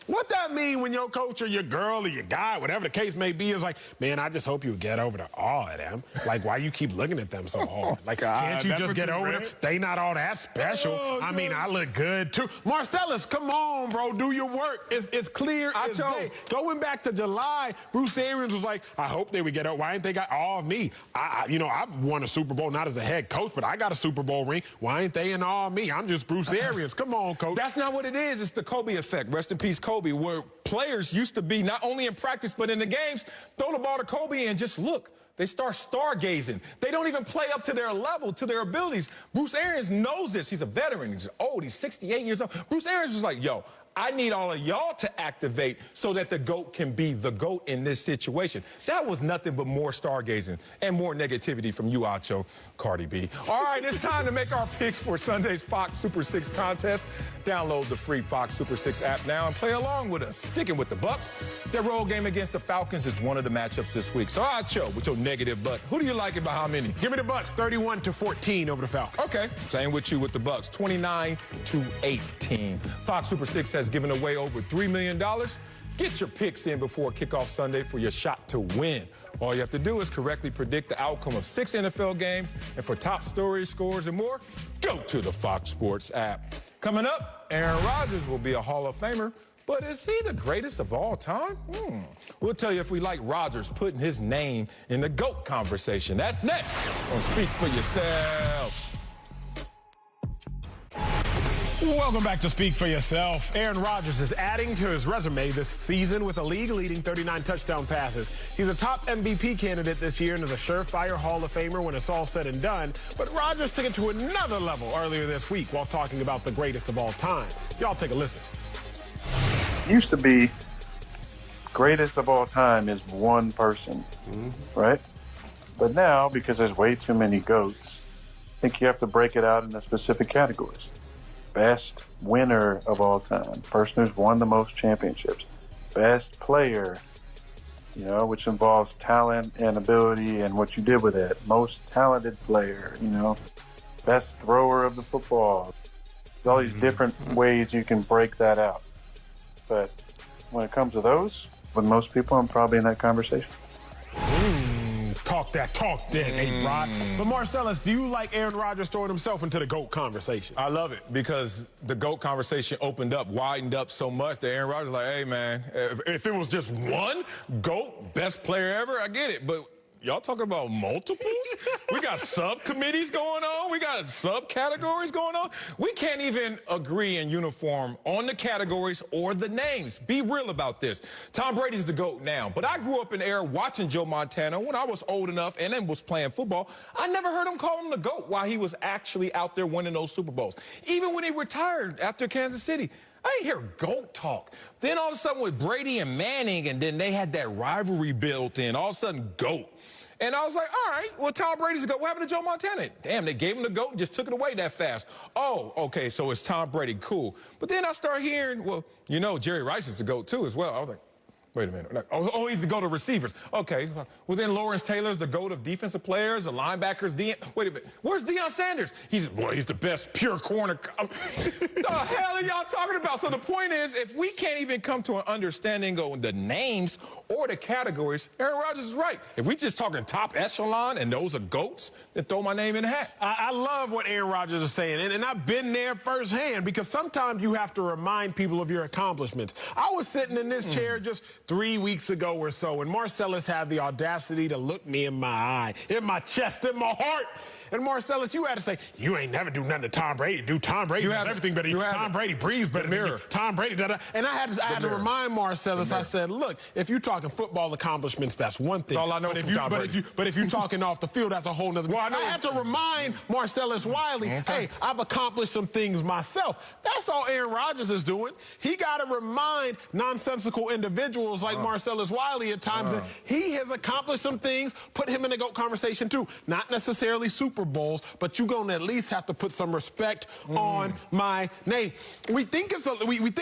What that mean when your coach or your girl or your guy, whatever the case may be, is like, man, I just hope you get over the awe of them. Like, why you keep looking at them so hard? Like, can't you just get over them? They not all that special. I mean, I look good, too. Marcellus, come on, bro. Do your work. It's clear as day. Going back to July, Bruce Arians was like, I hope they would get over. Why ain't they got awe of me? I've won a Super Bowl, not as a head coach, but I got a Super Bowl ring. Why ain't they in awe of me? I'm just Bruce Arians. Come on, coach. That's not what it is. It's the Kobe effect. Rest in peace, Kobe, where players used to be not only in practice but in the games, throw the ball to Kobe and just look. They start stargazing. They don't even play up to their level, to their abilities. Bruce Arians knows this. He's a veteran. He's old. He's 68 years old. Bruce Arians was like, yo, I need all of y'all to activate so that the GOAT can be the GOAT in this situation. That was nothing but more stargazing and more negativity from you, Acho, Cardi B. All right, it's time to make our picks for Sunday's Fox Super 6 contest. Download the free Fox Super 6 app now and play along with us. Sticking with the Bucs, their road game against the Falcons is one of the matchups this week. So, Acho, with your negative butt, who do you like and by how many? Give me the Bucs, 31-14 over the Falcons. Okay, same with you with the Bucs, 29-18. Fox Super 6 has given away over $3 million. Get your picks in before kickoff Sunday for your shot to win. All you have to do is correctly predict the outcome of 6 NFL games. And for top stories, scores, and more, go to the Fox Sports app. Coming up, Aaron Rodgers will be a Hall of Famer. But is he the greatest of all time? We'll tell you if we like Rodgers putting his name in the GOAT conversation. That's next on Speak for Yourself. Welcome back to Speak for Yourself. Aaron Rodgers is adding to his resume this season with a league-leading 39 touchdown passes. He's a top MVP candidate this year and is a surefire Hall of Famer when it's all said and done. But Rodgers took it to another level earlier this week while talking about the greatest of all time. Y'all take a listen. Used to be greatest of all time is one person, right? But now, because there's way too many GOATs, I think you have to break it out into specific categories. Best winner of all time, person who's won the most championships. Best player, which involves talent and ability and what you did with it. Most talented player, best thrower of the football. There's all these different ways you can break that out. But when it comes to those, with most people, I'm probably in that conversation. Talk then, A-Rod. But Marcellus, do you like Aaron Rodgers throwing himself into the GOAT conversation? I love it because the GOAT conversation widened up so much that Aaron Rodgers is like, hey, man, if it was just one GOAT, best player ever, I get it. But y'all talking about multiples? We got subcommittees going on. We got subcategories going on. We can't even agree in uniform on the categories or the names. Be real about this. Tom Brady's the GOAT now, but I grew up in the era watching Joe Montana when I was old enough and then was playing football. I never heard him call him the GOAT while he was actually out there winning those Super Bowls. Even when he retired after Kansas City, I didn't hear GOAT talk. Then all of a sudden with Brady and Manning, and then they had that rivalry built in, all of a sudden GOAT. And I was like, all right, well, Tom Brady's the GOAT. What happened to Joe Montana? Damn, they gave him the GOAT and just took it away that fast. Oh, okay, so it's Tom Brady. Cool. But then I start hearing, well, Jerry Rice is the GOAT too as well. I was like, wait a minute. Oh, he's the GOAT of receivers. Okay. Well, then Lawrence Taylor's the GOAT of defensive players, the linebackers. Wait a minute. Where's Deion Sanders? He's the best pure corner. The hell are y'all talking about? So the point is, if we can't even come to an understanding of the names or the categories, Aaron Rodgers is right. If we just talking top echelon and those are GOATs, then throw my name in the hat. I love what Aaron Rodgers is saying, and I've been there firsthand because sometimes you have to remind people of your accomplishments. I was sitting in this chair just 3 weeks ago or so, and Marcellus had the audacity to look me in my eye, in my chest, in my heart. And Marcellus, you had to say, you ain't never do nothing to Tom Brady. Tom Brady does everything better. Tom Brady breathes better than me. Tom Brady, And I had to remind Marcellus, I said, look, if you talk talking football accomplishments, that's one thing. That's all I know but from if you, Tom but Brady. if you're talking off the field, that's a whole nother. Well, I have to remind Marcellus Wiley, hey, I've accomplished some things myself. That's all Aaron Rodgers is doing. He got to remind nonsensical individuals like Marcellus Wiley at times that he has accomplished some things, put him in the GOAT conversation too. Not necessarily Super Bowls, but you're going to at least have to put some respect on my name. We think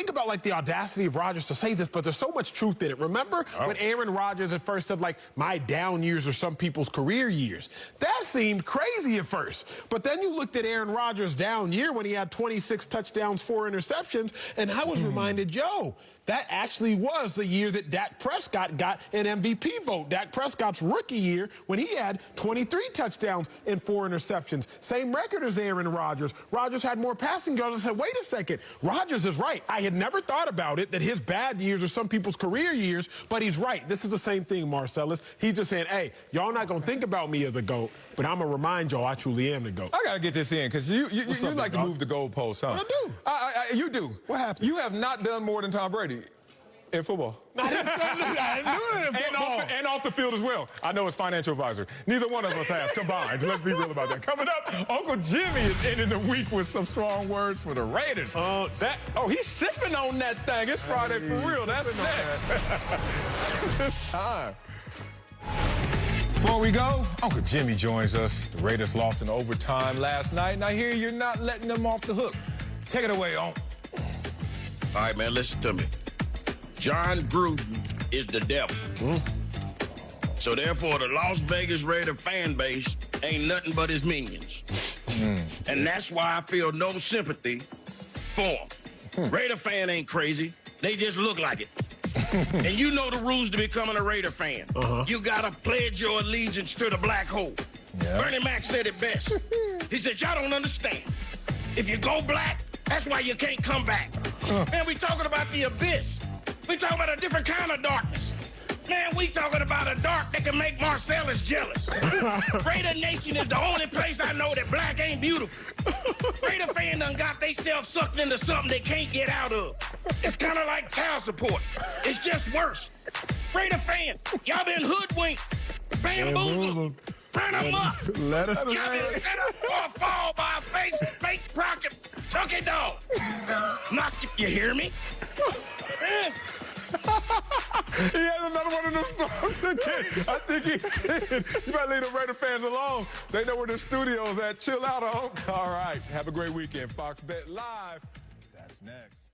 about like the audacity of Rodgers to say this, but there's so much truth in it. Remember when Aaron Rodgers at first said, like, my down years are some people's career years? That seemed crazy at first. But then you looked at Aaron Rodgers' down year when he had 26 touchdowns, 4 interceptions, and I was reminded, yo, that actually was the year that Dak Prescott got an MVP vote. Dak Prescott's rookie year when he had 23 touchdowns and 4 interceptions. Same record as Aaron Rodgers. Rodgers had more passing yards. I said, wait a second. Rodgers is right. I had never thought about it, that his bad years are some people's career years, but he's right. This is the same thing, Marcellus. He's just saying, hey, y'all not going to think about me as the GOAT, but I'm going to remind y'all I truly am the GOAT. I got to get this in because you up, like to dog? move the goalposts, huh? I do. You do. What happened? You have not done more than Tom Brady in football. I didn't do it in football. And off the field as well. I know it's financial advisor. Neither one of us have combined. Let's be real about that. Coming up, Uncle Jimmy is ending the week with some strong words for the Raiders. He's sipping on that thing. It's Friday for real. That's next. It's time. Before we go, Uncle Jimmy joins us. The Raiders lost in overtime last night, and I hear you're not letting them off the hook. Take it away, Uncle. All right, man, listen to me. Jon Gruden is the devil. So therefore, the Las Vegas Raider fan base ain't nothing but his minions. And that's why I feel no sympathy for him. Raider fan ain't crazy. They just look like it. And you know the rules to becoming a Raider fan. You got to pledge your allegiance to the black hole. Yeah. Bernie Mac said it best. He said, y'all don't understand. If you go black, that's why you can't come back. Man, we talking about the abyss. We talking about a different kind of darkness. Man, we talking about a dark that can make Marcellus jealous. Raider Nation is the only place I know that black ain't beautiful. Raider fan done got theyself sucked into something they can't get out of. It's kind of like child support. It's just worse. Raider fan, y'all been hoodwinked, bamboozled, turn them up. Let us Y'all been set up for a fall by a fake Crockett turkey dog. Not if you hear me. Man. He has another one of them songs again. I think he did. You better leave the Raider fans alone. They know where the studio's at. Chill out, Unc. All right. Have a great weekend. Fox Bet Live. That's next.